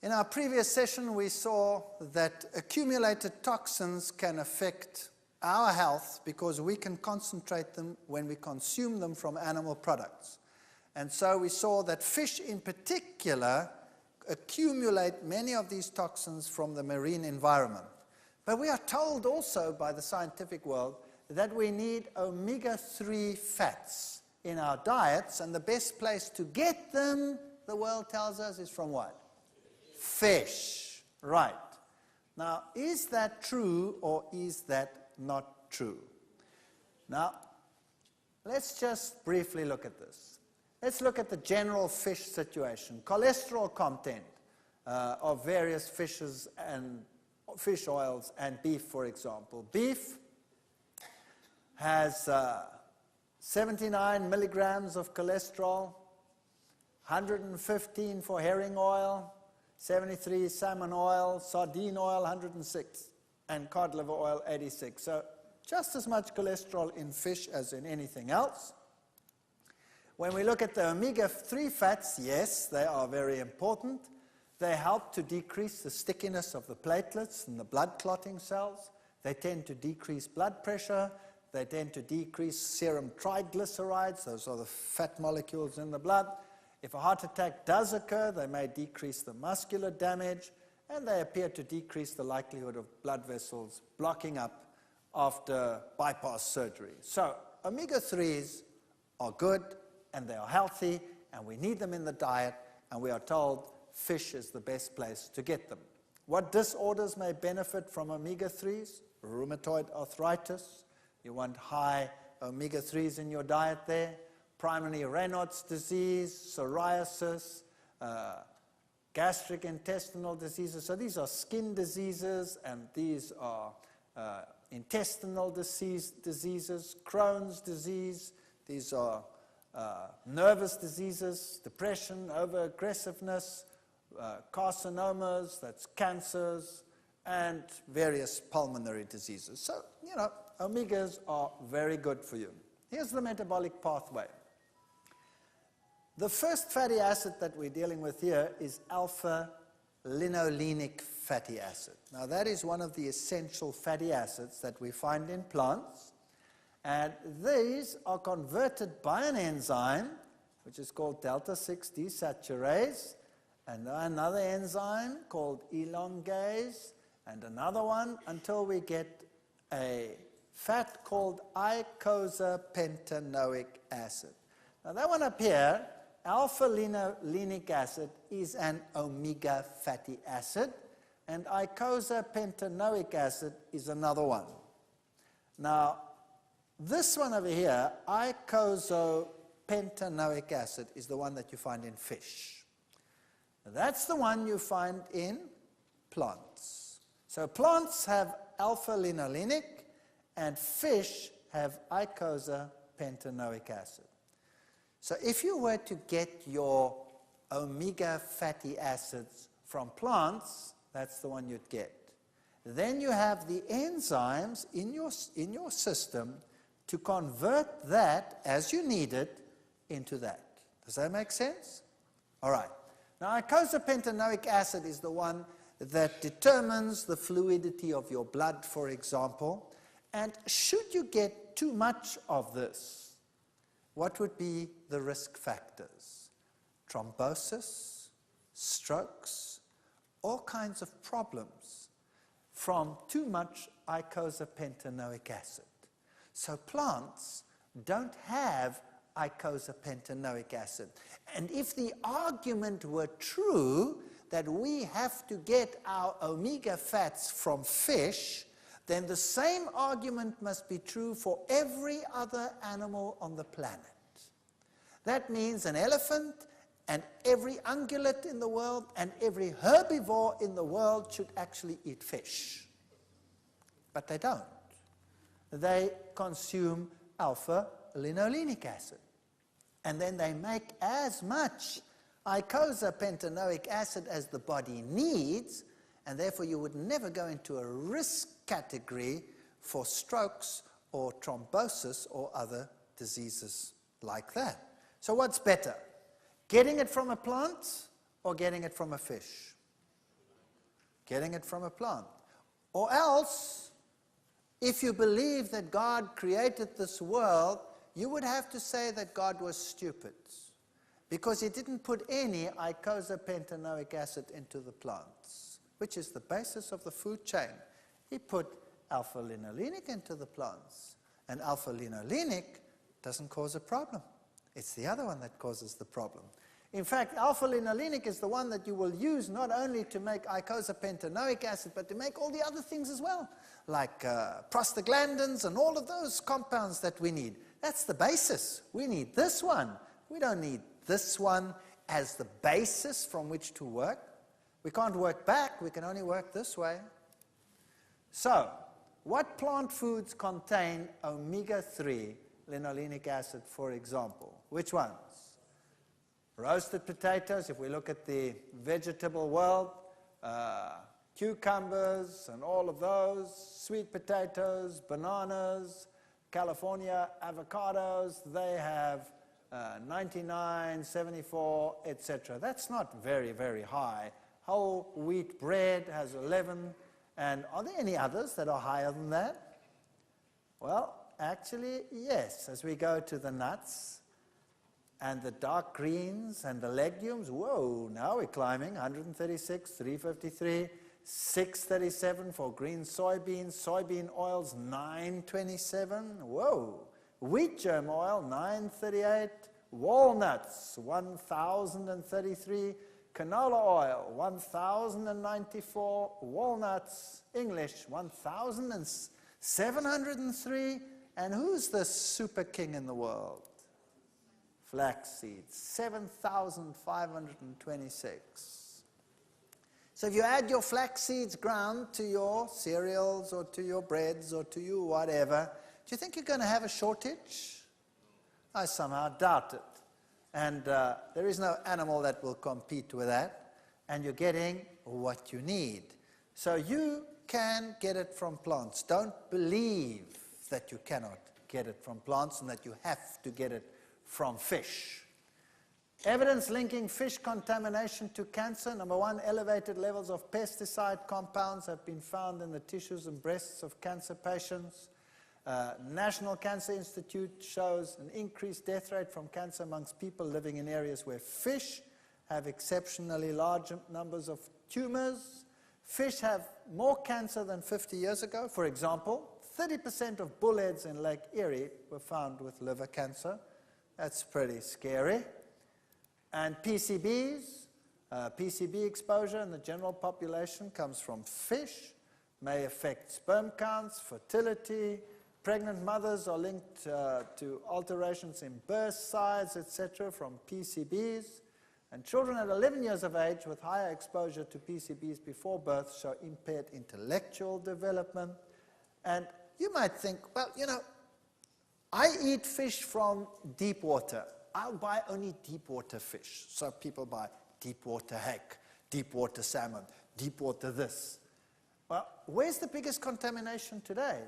In our previous session, we saw that accumulated toxins can affect our health because we can concentrate them when we consume them from animal products. And so we saw that fish in particular accumulate many of these toxins from the marine environment. But we are told also by the scientific world that we need omega-3 fats in our diets, and the best place to get them, the world tells us, is from what? Fish. Right. Now, is that true or is that not true? Now, let's just briefly look at this. Let's look at the general fish situation. Cholesterol content of various fishes and fish oils and beef, for example. Beef has 79 milligrams of cholesterol, 115 for herring oil, 73 salmon oil, sardine oil 106, and cod liver oil 86. So just as much cholesterol in fish as in anything else. When we look at the omega-3 fats, yes, they are very important. They help to decrease the stickiness of the platelets and the blood clotting cells. They tend to decrease blood pressure. They tend to decrease serum triglycerides. Those are the fat molecules in the blood. If a heart attack does occur, they may decrease the muscular damage, and they appear to decrease the likelihood of blood vessels blocking up after bypass surgery. So omega-3s are good, and they are healthy, and we need them in the diet, and we are told fish is the best place to get them. What disorders may benefit from omega-3s? Rheumatoid arthritis. You want high omega-3s in your diet there. Primary Raynaud's disease, psoriasis, gastric intestinal diseases. So these are skin diseases, and these are intestinal diseases, Crohn's disease. These are nervous diseases, depression, over-aggressiveness, carcinomas, that's cancers, and various pulmonary diseases. So, you know, omegas are very good for you. Here's the metabolic pathway. The first fatty acid that we're dealing with here is alpha-linolenic fatty acid. Now, that is one of the essential fatty acids that we find in plants, and these are converted by an enzyme, which is called delta-6 desaturase, and another enzyme called elongase, and another one until we get a fat called eicosapentaenoic acid. Now, that one up here, alpha-linolenic acid, is an omega fatty acid, and eicosapentaenoic acid is another one. Now, this one over here, eicosapentaenoic acid, is the one that you find in fish. That's the one you find in plants. So plants have alpha-linolenic, and fish have eicosapentaenoic acid. So if you were to get your omega fatty acids from plants, that's the one you'd get. Then you have the enzymes in your system to convert that, as you need it, into that. Does that make sense? All right. Now, eicosapentaenoic acid is the one that determines the fluidity of your blood, for example. And should you get too much of this, what would be the risk factors? Thrombosis, strokes, all kinds of problems from too much eicosapentaenoic acid. So plants don't have eicosapentaenoic acid. And if the argument were true that we have to get our omega fats from fish, then the same argument must be true for every other animal on the planet. That means an elephant and every ungulate in the world and every herbivore in the world should actually eat fish. But they don't. They consume alpha-linolenic acid. And then they make as much eicosapentaenoic acid as the body needs, and therefore you would never go into a risk category for strokes or thrombosis or other diseases like that. So what's better? Getting it from a plant or getting it from a fish? Getting it from a plant. Or else, if you believe that God created this world, you would have to say that God was stupid, because he didn't put any eicosapentaenoic acid into the plants, which is the basis of the food chain. He put alpha-linolenic into the plants, and alpha-linolenic doesn't cause a problem. It's the other one that causes the problem. In fact, alpha-linolenic is the one that you will use not only to make eicosapentaenoic acid, but to make all the other things as well, like prostaglandins and all of those compounds that we need. That's the basis. We need this one. We don't need this one as the basis from which to work. We can't work back. We can only work this way. So, what plant foods contain omega-3 linolenic acid, for example? Which ones? Roasted potatoes, if we look at the vegetable world, cucumbers and all of those, sweet potatoes, bananas, California avocados, they have 99, 74, etc. That's not very, very high. Whole wheat bread has 11, and are there any others that are higher than that? Well, actually, yes. As we go to the nuts and the dark greens and the legumes, whoa, now we're climbing, 136, 353, 637 for green soybeans, soybean oils 927, whoa. Wheat germ oil 938, walnuts 1033, canola oil 1094, walnuts English 1703, and who's the super king in the world? Flax seeds, 7,526. So if you add your flax seeds ground to your cereals or to your breads or to your whatever, do you think you're going to have a shortage? I somehow doubt it. And there is no animal that will compete with that. And you're getting what you need. So you can get it from plants. Don't believe that you cannot get it from plants and that you have to get it from fish. Evidence linking fish contamination to cancer. Number one, elevated levels of pesticide compounds have been found in the tissues and breasts of cancer patients. National Cancer Institute shows an increased death rate from cancer amongst people living in areas where fish have exceptionally large numbers of tumors. Fish have more cancer than 50 years ago. For example, 30% of bullheads in Lake Erie were found with liver cancer. That's pretty scary. And PCBs, PCB exposure in the general population comes from fish, may affect sperm counts, fertility. Pregnant mothers are linked to alterations in birth size, etc., from PCBs. And children at 11 years of age with higher exposure to PCBs before birth show impaired intellectual development. And you might think, well, you know, I eat fish from deep water. I'll buy only deep water fish. So people buy deep water hake, deep water salmon, deep water this. Well, where's the biggest contamination today?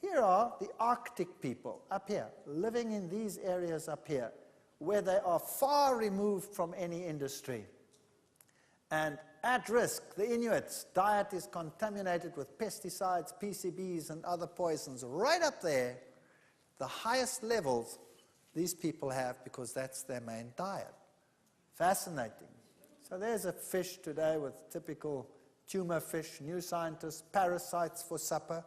Here are the Arctic people up here, living in these areas up here, where they are far removed from any industry. And at risk, the Inuits' diet is contaminated with pesticides, PCBs, and other poisons right up there, the highest levels these people have, because that's their main diet. Fascinating. So there's a fish today with typical tumor fish, new scientists, parasites for supper.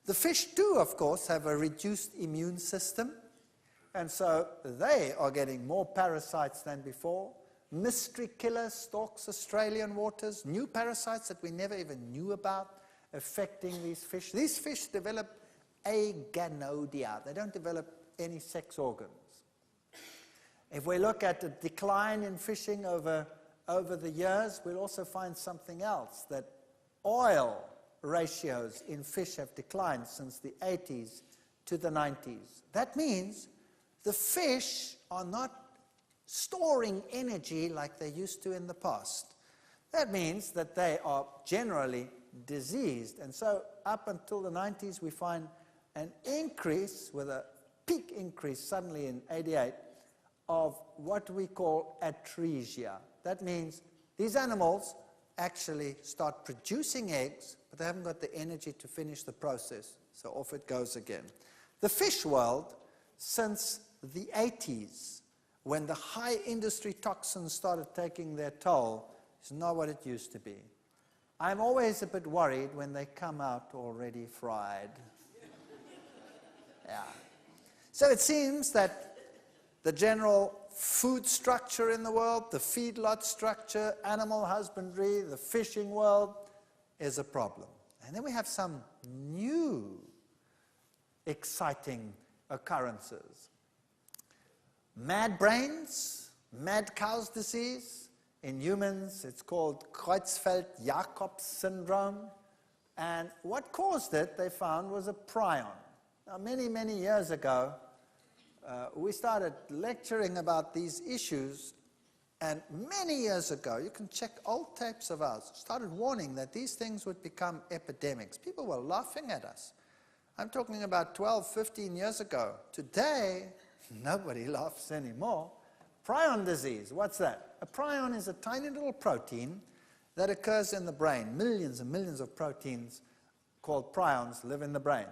The fish do, of course, have a reduced immune system. And so they are getting more parasites than before. Mystery killer stalks Australian waters, new parasites that we never even knew about affecting these fish. These fish develop aganodia. They don't develop any sex organs. If we look at the decline in fishing over the years, we'll also find something else, that oil ratios in fish have declined since the 80s to the 90s. That means the fish are not storing energy like they used to in the past. That means that they are generally diseased. And so up until the 90s, we find an increase, with a peak increase suddenly in 88, of what we call atresia. That means these animals actually start producing eggs, but they haven't got the energy to finish the process, so off it goes again. The fish world, since the 80s, when the high industry toxins started taking their toll, is not what it used to be. I'm always a bit worried when they come out already fried. Yeah. So it seems that the general food structure in the world, the feedlot structure, animal husbandry, the fishing world is a problem. And then we have some new exciting occurrences. Mad brains, mad cow's disease. In humans, it's called Creutzfeldt-Jakob syndrome. And what caused it, they found, was a prion. Now, many, many years ago, we started lecturing about these issues, and many years ago, you can check old tapes of ours, started warning that these things would become epidemics. People were laughing at us. I'm talking about 12, 15 years ago. Today, nobody laughs anymore. Prion disease, what's that? A prion is a tiny little protein that occurs in the brain. Millions and millions of proteins called prions live in the brain.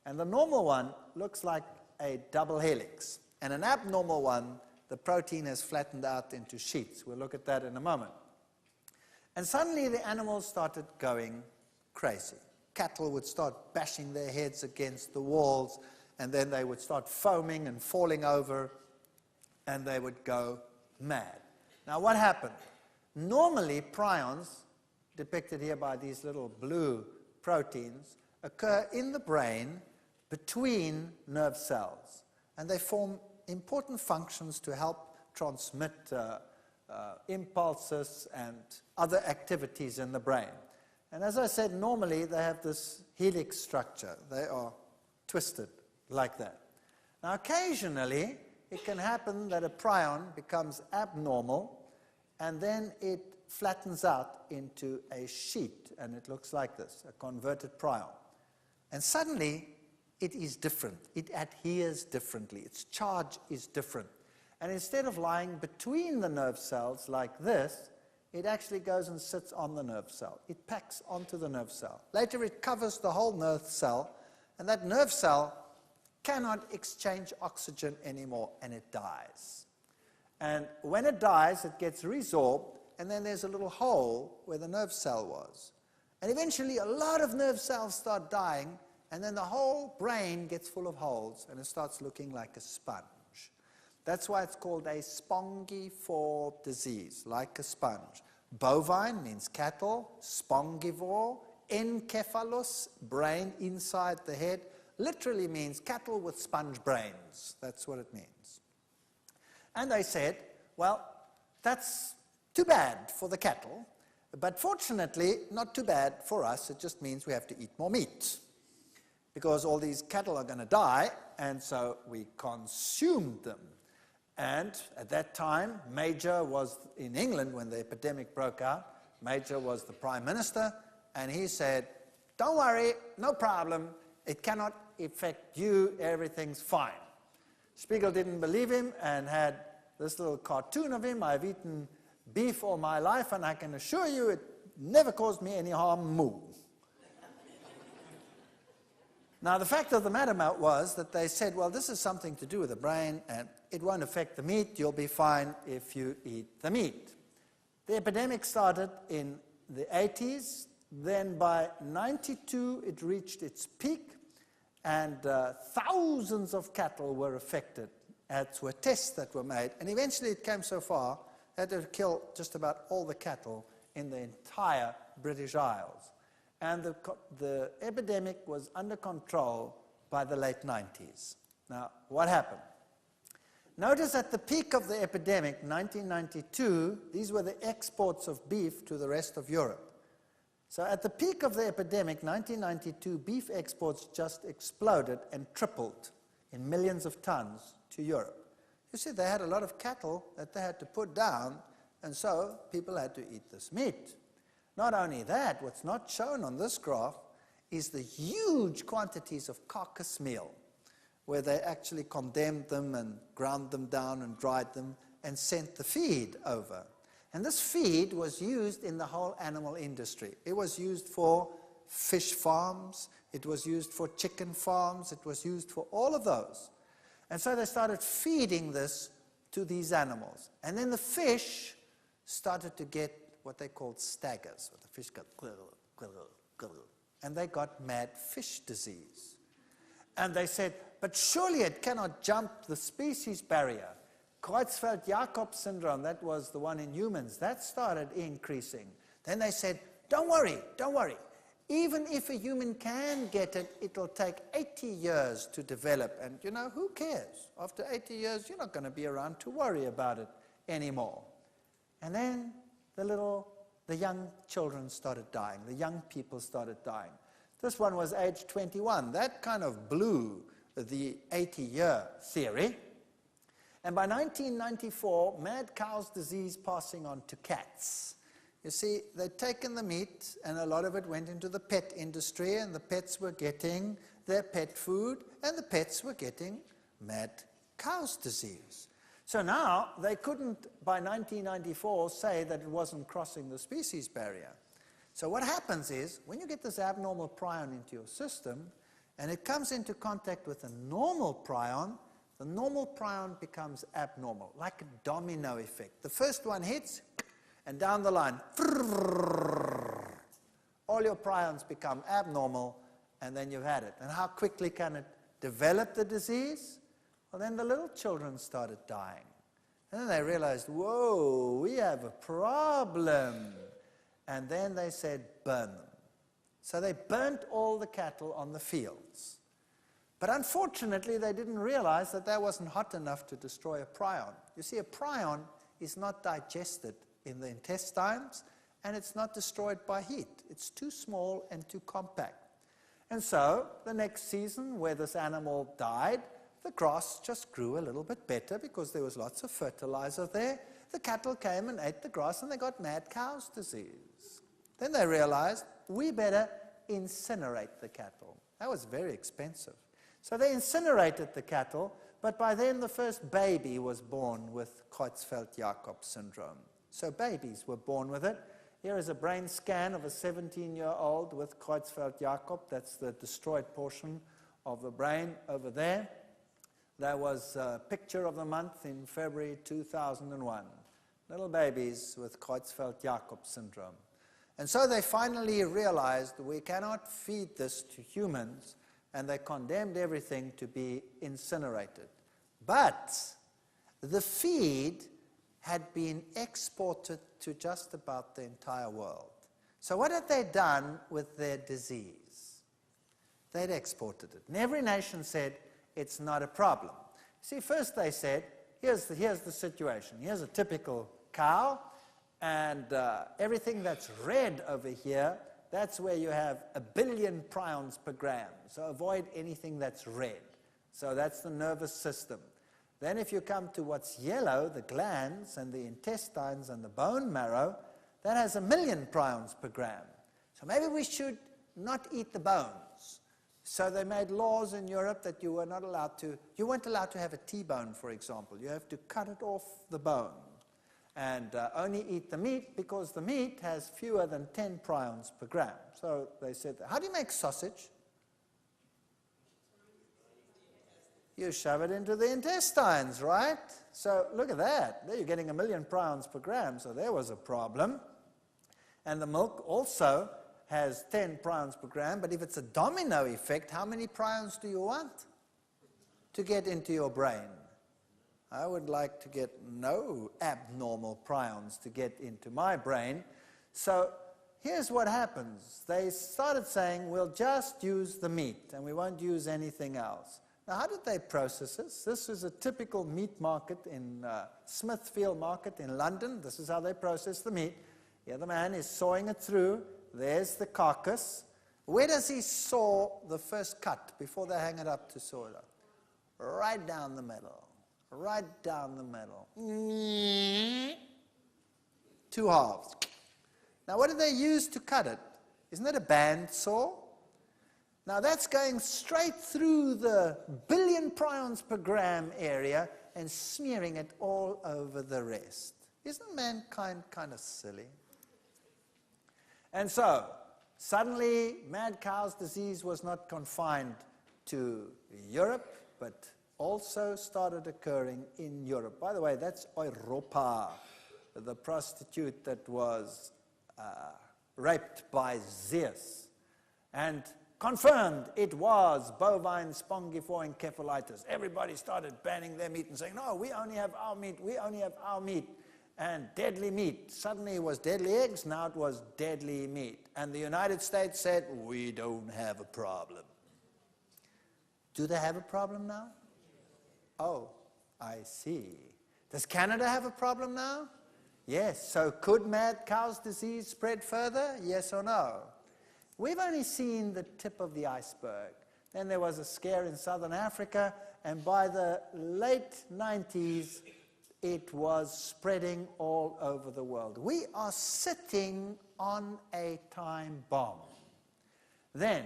And the normal one looks like a double helix. And an abnormal one, the protein has flattened out into sheets. We'll look at that in a moment. And suddenly the animals started going crazy. Cattle would start bashing their heads against the walls, and then they would start foaming and falling over, and they would go mad. Now, what happened? Normally, prions, depicted here by these little blue proteins, occur in the brain between nerve cells, and they form important functions to help transmit impulses and other activities in the brain. And as I said, normally they have this helix structure. They are twisted like that. Now, occasionally, it can happen that a prion becomes abnormal, and then it flattens out into a sheet, and it looks like this, a converted prion. And suddenly, it is different. It adheres differently. Its charge is different. And instead of lying between the nerve cells like this, it actually goes and sits on the nerve cell. It packs onto the nerve cell. Later, it covers the whole nerve cell, and that nerve cell cannot exchange oxygen anymore, and it dies. And when it dies, it gets resorbed, and then there's a little hole where the nerve cell was. And eventually, a lot of nerve cells start dying, and then the whole brain gets full of holes, and it starts looking like a sponge. That's why it's called a spongiform disease, like a sponge. Bovine means cattle, spongivore, encephalus, brain inside the head, literally means cattle with sponge brains. That's what it means. And they said, well, that's too bad for the cattle, but fortunately, not too bad for us. It just means we have to eat more meat, because all these cattle are going to die, and so we consumed them. And at that time, Major was in England when the epidemic broke out. Major was the Prime Minister, and he said, don't worry, no problem, it cannot affect you, everything's fine. Spiegel didn't believe him and had this little cartoon of him. I've eaten beef all my life, and I can assure you it never caused me any harm, moo. Now, the fact of the matter was that they said, well, this is something to do with the brain, and it won't affect the meat. You'll be fine if you eat the meat. The epidemic started in the 80s. Then by 92, it reached its peak, and thousands of cattle were affected. as were tests that were made. And eventually it came so far that it killed just about all the cattle in the entire British Isles. And the epidemic was under control by the late 90s. Now, what happened? Notice at the peak of the epidemic, 1992, these were the exports of beef to the rest of Europe. So at the peak of the epidemic, 1992, beef exports just exploded and tripled in millions of tons to Europe. You see, they had a lot of cattle that they had to put down, and so people had to eat this meat. Not only that, what's not shown on this graph is the huge quantities of carcass meal, where they actually condemned them and ground them down and dried them and sent the feed over. And this feed was used in the whole animal industry. It was used for fish farms, it was used for chicken farms, it was used for all of those. And so they started feeding this to these animals. And then the fish started to get what they called staggers, where the fish got and they got mad fish disease. And they said, but surely it cannot jump the species barrier. Creutzfeldt-Jakob syndrome, that was the one in humans, that started increasing. Then they said, don't worry. Even if a human can get it, it'll take 80 years to develop. And you know, who cares? After 80 years, you're not going to be around to worry about it anymore. And then the young children started dying. The young people started dying. This one was age 21. That kind of blew the 80-year theory. And by 1994, mad cow's disease passing on to cats. You see, they'd taken the meat, and a lot of it went into the pet industry, and the pets were getting their pet food, and the pets were getting mad cow's disease. So now, they couldn't, by 1994, say that it wasn't crossing the species barrier. So what happens is, when you get this abnormal prion into your system, and it comes into contact with a normal prion, the normal prion becomes abnormal, like a domino effect. The first one hits, and down the line, all your prions become abnormal, and then you've had it. And how quickly can it develop the disease? Well, then the little children started dying. And then they realized, whoa, we have a problem. And then they said, burn them. So they burnt all the cattle on the fields. But unfortunately, they didn't realize that that wasn't hot enough to destroy a prion. You see, a prion is not digested in the intestines, and it's not destroyed by heat. It's too small and too compact. And so, the next season, where this animal died, the grass just grew a little bit better because there was lots of fertilizer there. The cattle came and ate the grass, and they got mad cow's disease. Then they realized, we better incinerate the cattle. That was very expensive. So they incinerated the cattle, but by then the first baby was born with Creutzfeldt-Jakob syndrome. So babies were born with it. Here is a brain scan of a 17-year-old with Creutzfeldt-Jakob. That's the destroyed portion of the brain over there. That was a picture of the month in February 2001. Little babies with Creutzfeldt-Jakob syndrome. And so they finally realized we cannot feed this to humans, and they condemned everything to be incinerated. But the feed had been exported to just about the entire world. So what had they done with their disease? They'd exported it. And every nation said, it's not a problem. See, first they said, here's the situation. Here's a typical cow, and everything that's red over here, that's where you have 1 billion prions per gram. So avoid anything that's red. So that's the nervous system. Then if you come to what's yellow, the glands and the intestines and the bone marrow, that has 1 million prions per gram. So maybe we should not eat the bones. So they made laws in Europe that you weren't allowed to have a T-bone, for example. You have to cut it off the bone and only eat the meat, because the meat has fewer than 10 prions per gram. So they said, how do you make sausage? You shove it into the intestines, right? So look at that. There you're getting 1 million prions per gram, so there was a problem. And the milk also has 10 prions per gram, but if it's a domino effect, how many prions do you want to get into your brain? I would like to get no abnormal prions to get into my brain. So here's what happens. They started saying, we'll just use the meat and we won't use anything else. Now, how did they process this? This was a typical meat market in Smithfield Market in London. This is how they process the meat. Here the man is sawing it through. There's the carcass. Where does he saw the first cut before they hang it up to saw it up? Right down the middle. Right down the middle. 2 halves. Now, what do they use to cut it? Isn't it a band saw? Now, that's going straight through the billion prions per gram area and smearing it all over the rest. Isn't mankind kind of silly? And so, suddenly, mad cow's disease was not confined to Europe, but also started occurring in Europe. By the way, that's Europa, the prostitute that was raped by Zeus. And confirmed it was bovine spongiform encephalitis. Everybody started banning their meat and saying, no, we only have our meat, we only have our meat. And deadly meat. Suddenly it was deadly eggs, now it was deadly meat. And the United States said, we don't have a problem. Do they have a problem now? Oh, I see. Does Canada have a problem now? Yes. So could mad cow's disease spread further? Yes or no? We've only seen the tip of the iceberg. Then there was a scare in southern Africa, and by the late 90s, it was spreading all over the world. We are sitting on a time bomb. Then,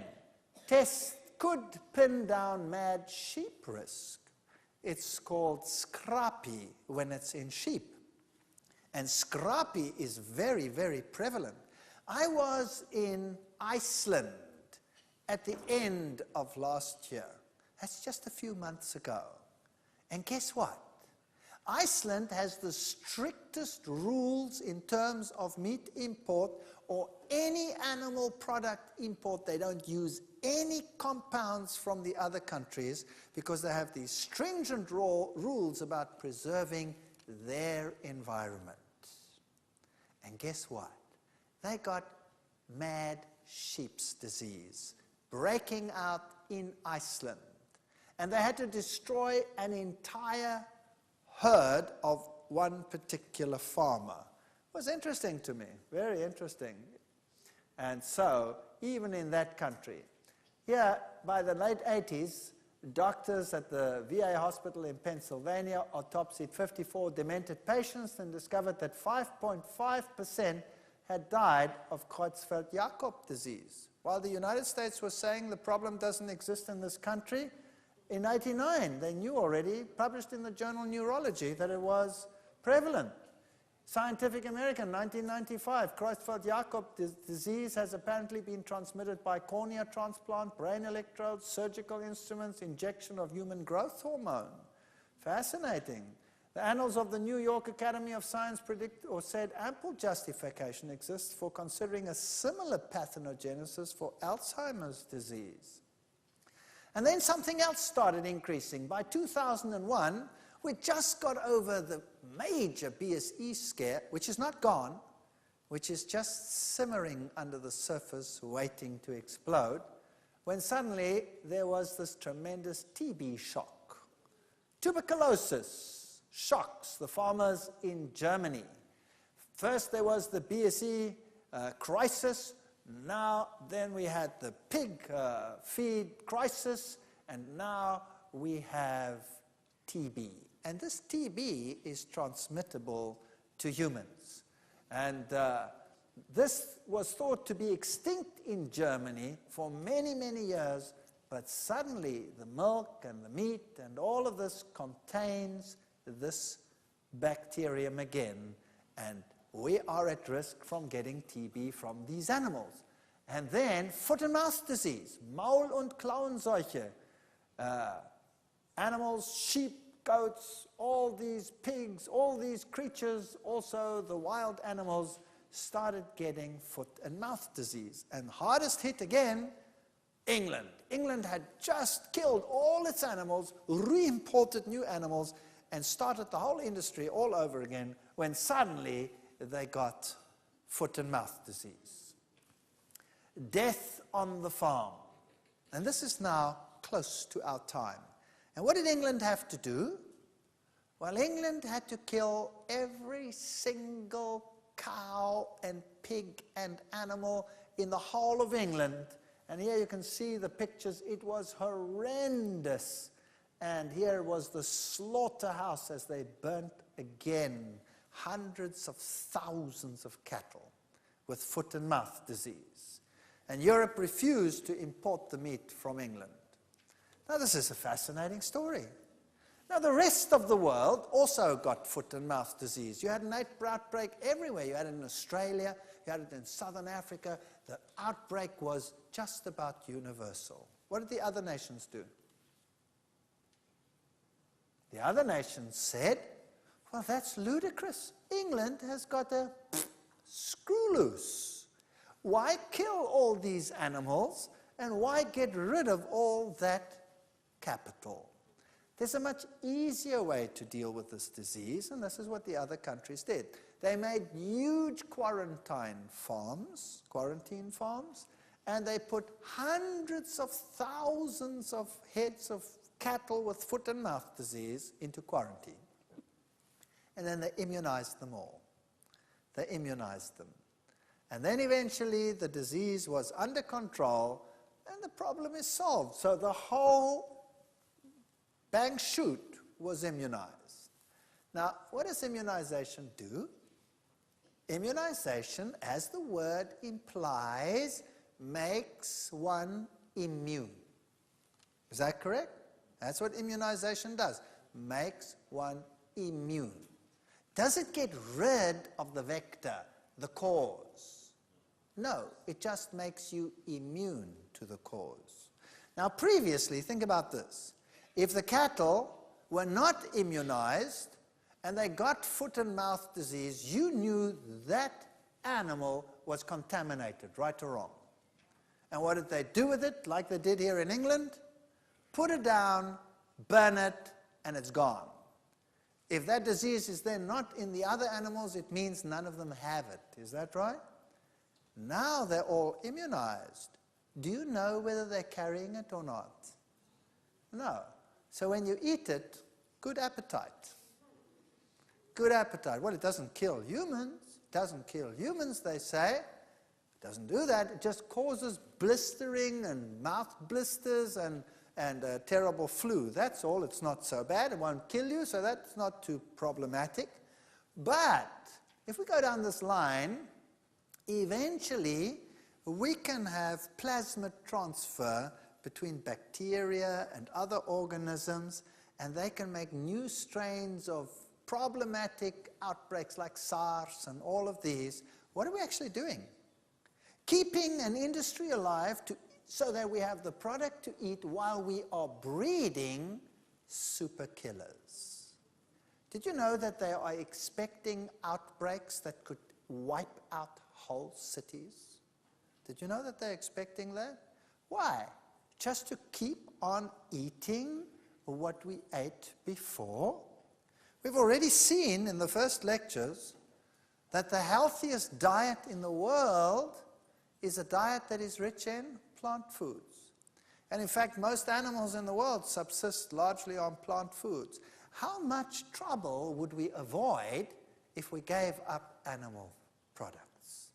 tests could pin down mad sheep risk. It's called scrapie when it's in sheep. And scrapie is very, very prevalent. I was in Iceland at the end of last year. That's just a few months ago. And guess what? Iceland has the strictest rules in terms of meat import or any animal product import. They don't use any compounds from the other countries because they have these stringent rules about preserving their environment. And guess what? They got mad sheep's disease breaking out in Iceland. And they had to destroy an entire herd of one particular farmer. It was interesting to me, very interesting. And so, even in that country, here by the late 80s, doctors at the VA hospital in Pennsylvania autopsied 54 demented patients and discovered that 5.5% had died of Creutzfeldt-Jakob disease. While the United States was saying the problem doesn't exist in this country, in 1989, they knew already, published in the journal Neurology, that it was prevalent. Scientific American, 1995, Creutzfeldt-Jakob disease has apparently been transmitted by cornea transplant, brain electrodes, surgical instruments, injection of human growth hormone. Fascinating. The Annals of the New York Academy of Science predict or said ample justification exists for considering a similar pathogenesis for Alzheimer's disease. And then something else started increasing. By 2001, we just got over the major BSE scare, which is not gone, which is just simmering under the surface waiting to explode, when suddenly there was this tremendous TB shock. Tuberculosis shocks the farmers in Germany. First there was the BSE crisis. Now, then we had the pig feed crisis, and now we have TB. And this TB is transmittable to humans. And this was thought to be extinct in Germany for many, many years, but suddenly the milk and the meat and all of this contains this bacterium again, and we are at risk from getting TB from these animals. And then foot and mouth disease, Maul- und Klauenseuche, animals, sheep, goats, all these pigs, all these creatures, also the wild animals, started getting foot and mouth disease. And hardest hit again, England. England had just killed all its animals, re-imported new animals, and started the whole industry all over again when suddenly they got foot and mouth disease. Death on the farm. And this is now close to our time. And what did England have to do? Well, England had to kill every single cow and pig and animal in the whole of England. And here you can see the pictures. It was horrendous. And here was the slaughterhouse as they burnt again hundreds of thousands of cattle with foot and mouth disease. And Europe refused to import the meat from England. Now, this is a fascinating story. Now, the rest of the world also got foot and mouth disease. You had an outbreak everywhere. You had it in Australia, you had it in Southern Africa. The outbreak was just about universal. What did the other nations do? The other nations said, well, that's ludicrous. England has got a screw loose. Why kill all these animals and why get rid of all that capital? There's a much easier way to deal with this disease, and this is what the other countries did. They made huge quarantine farms, and they put hundreds of thousands of heads of cattle with foot and mouth disease into quarantine. And then they immunized them all. They immunized them. And then eventually the disease was under control, and the problem is solved. So the whole Bang Shoot was immunized. Now, what does immunization do? Immunization, as the word implies, makes one immune. Is that correct? That's what immunization does. Makes one immune. Does it get rid of the vector, the cause? No, it just makes you immune to the cause. Now, previously, think about this. If the cattle were not immunized and they got foot and mouth disease, you knew that animal was contaminated, right or wrong. And what did they do with it, like they did here in England? Put it down, burn it, and it's gone. If that disease is then not in the other animals, it means none of them have it. Is that right? Now they're all immunized. Do you know whether they're carrying it or not? No. So when you eat it, good appetite. Good appetite. Well, it doesn't kill humans. It doesn't kill humans, they say. It doesn't do that. It just causes blistering and mouth blisters and a terrible flu. That's all. It's not so bad. It won't kill you, so that's not too problematic. But if we go down this line, eventually we can have plasmid transfer between bacteria and other organisms, and they can make new strains of problematic outbreaks like SARS and all of these. What are we actually doing? Keeping an industry alive so that we have the product to eat while we are breeding super killers. Did you know that they are expecting outbreaks that could wipe out whole cities? Did you know that they're expecting that? Why? Just to keep on eating what we ate before? We've already seen in the first lectures that the healthiest diet in the world is a diet that is rich in plant foods. And in fact, most animals in the world subsist largely on plant foods. How much trouble would we avoid if we gave up animal products?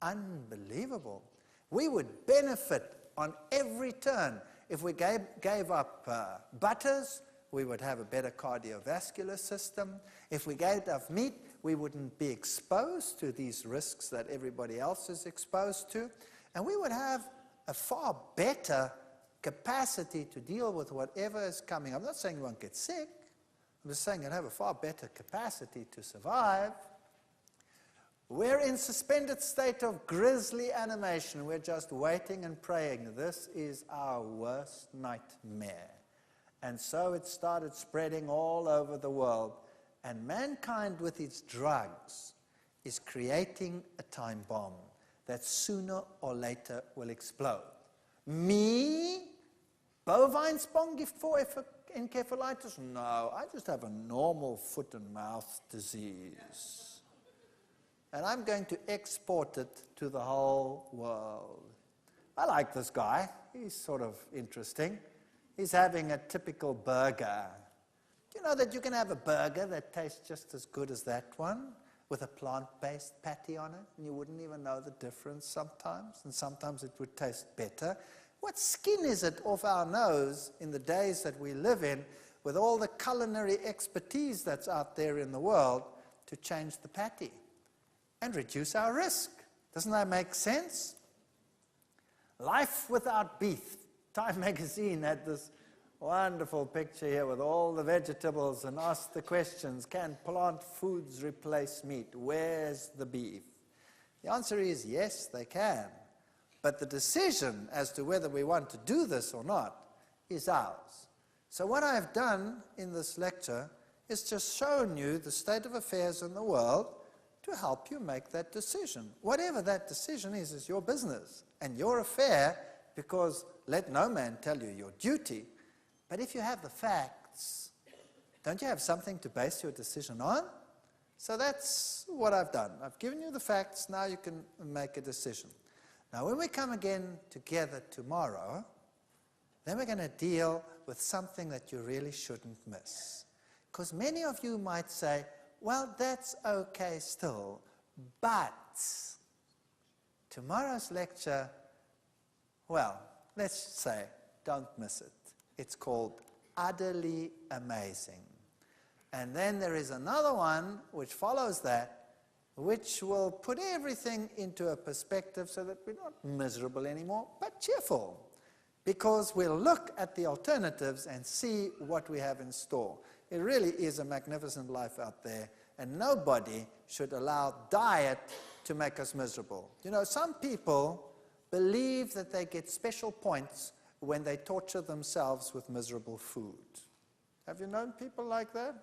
Unbelievable. We would benefit on every turn. If we gave up butters, we would have a better cardiovascular system. If we gave up meat, we wouldn't be exposed to these risks that everybody else is exposed to. And we would have a far better capacity to deal with whatever is coming. I'm not saying you won't get sick. I'm just saying you'll have a far better capacity to survive. We're in suspended state of grisly animation. We're just waiting and praying. This is our worst nightmare. And so it started spreading all over the world. And mankind, with its drugs, is creating a time bomb that sooner or later will explode. Me, bovine spongiform encephalitis? No, I just have a normal foot and mouth disease. And I'm going to export it to the whole world. I like this guy. He's sort of interesting. He's having a typical burger. Do you know that you can have a burger that tastes just as good as that one with a plant-based patty on it, and you wouldn't even know the difference sometimes, and sometimes it would taste better? What skin is it off our nose in the days that we live in with all the culinary expertise that's out there in the world to change the patty and reduce our risk? Doesn't that make sense? Life without beef. Time magazine had this wonderful picture here with all the vegetables and asked the questions, can plant foods replace meat? Where's the beef? The answer is yes, they can. But the decision as to whether we want to do this or not is ours. So what I've done in this lecture is just shown you the state of affairs in the world to help you make that decision. Whatever that decision is your business and your affair, because let no man tell you your duty. But if you have the facts, don't you have something to base your decision on? So that's what I've done. I've given you the facts, now you can make a decision. Now when we come again together tomorrow, then we're going to deal with something that you really shouldn't miss. Because many of you might say, well, that's okay still, but tomorrow's lecture, well, let's say, don't miss it. It's called Utterly Amazing. And then there is another one which follows that, which will put everything into a perspective so that we're not miserable anymore, but cheerful. Because we'll look at the alternatives and see what we have in store. It really is a magnificent life out there, and nobody should allow diet to make us miserable. You know, some people believe that they get special points when they torture themselves with miserable food. Have you known people like that?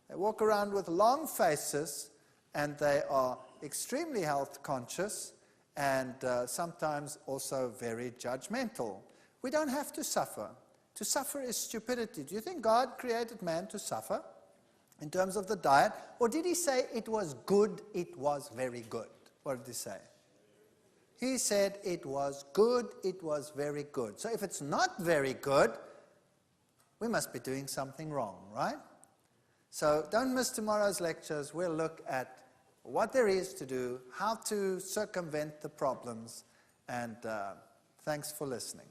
They walk around with long faces, and they are extremely health conscious, and sometimes also very judgmental. We don't have to suffer. To suffer is stupidity. Do you think God created man to suffer in terms of the diet? Or did he say it was good, it was very good? What did he say? He said it was good, it was very good. So if it's not very good, we must be doing something wrong, right? So don't miss tomorrow's lectures. We'll look at what there is to do, how to circumvent the problems, and thanks for listening.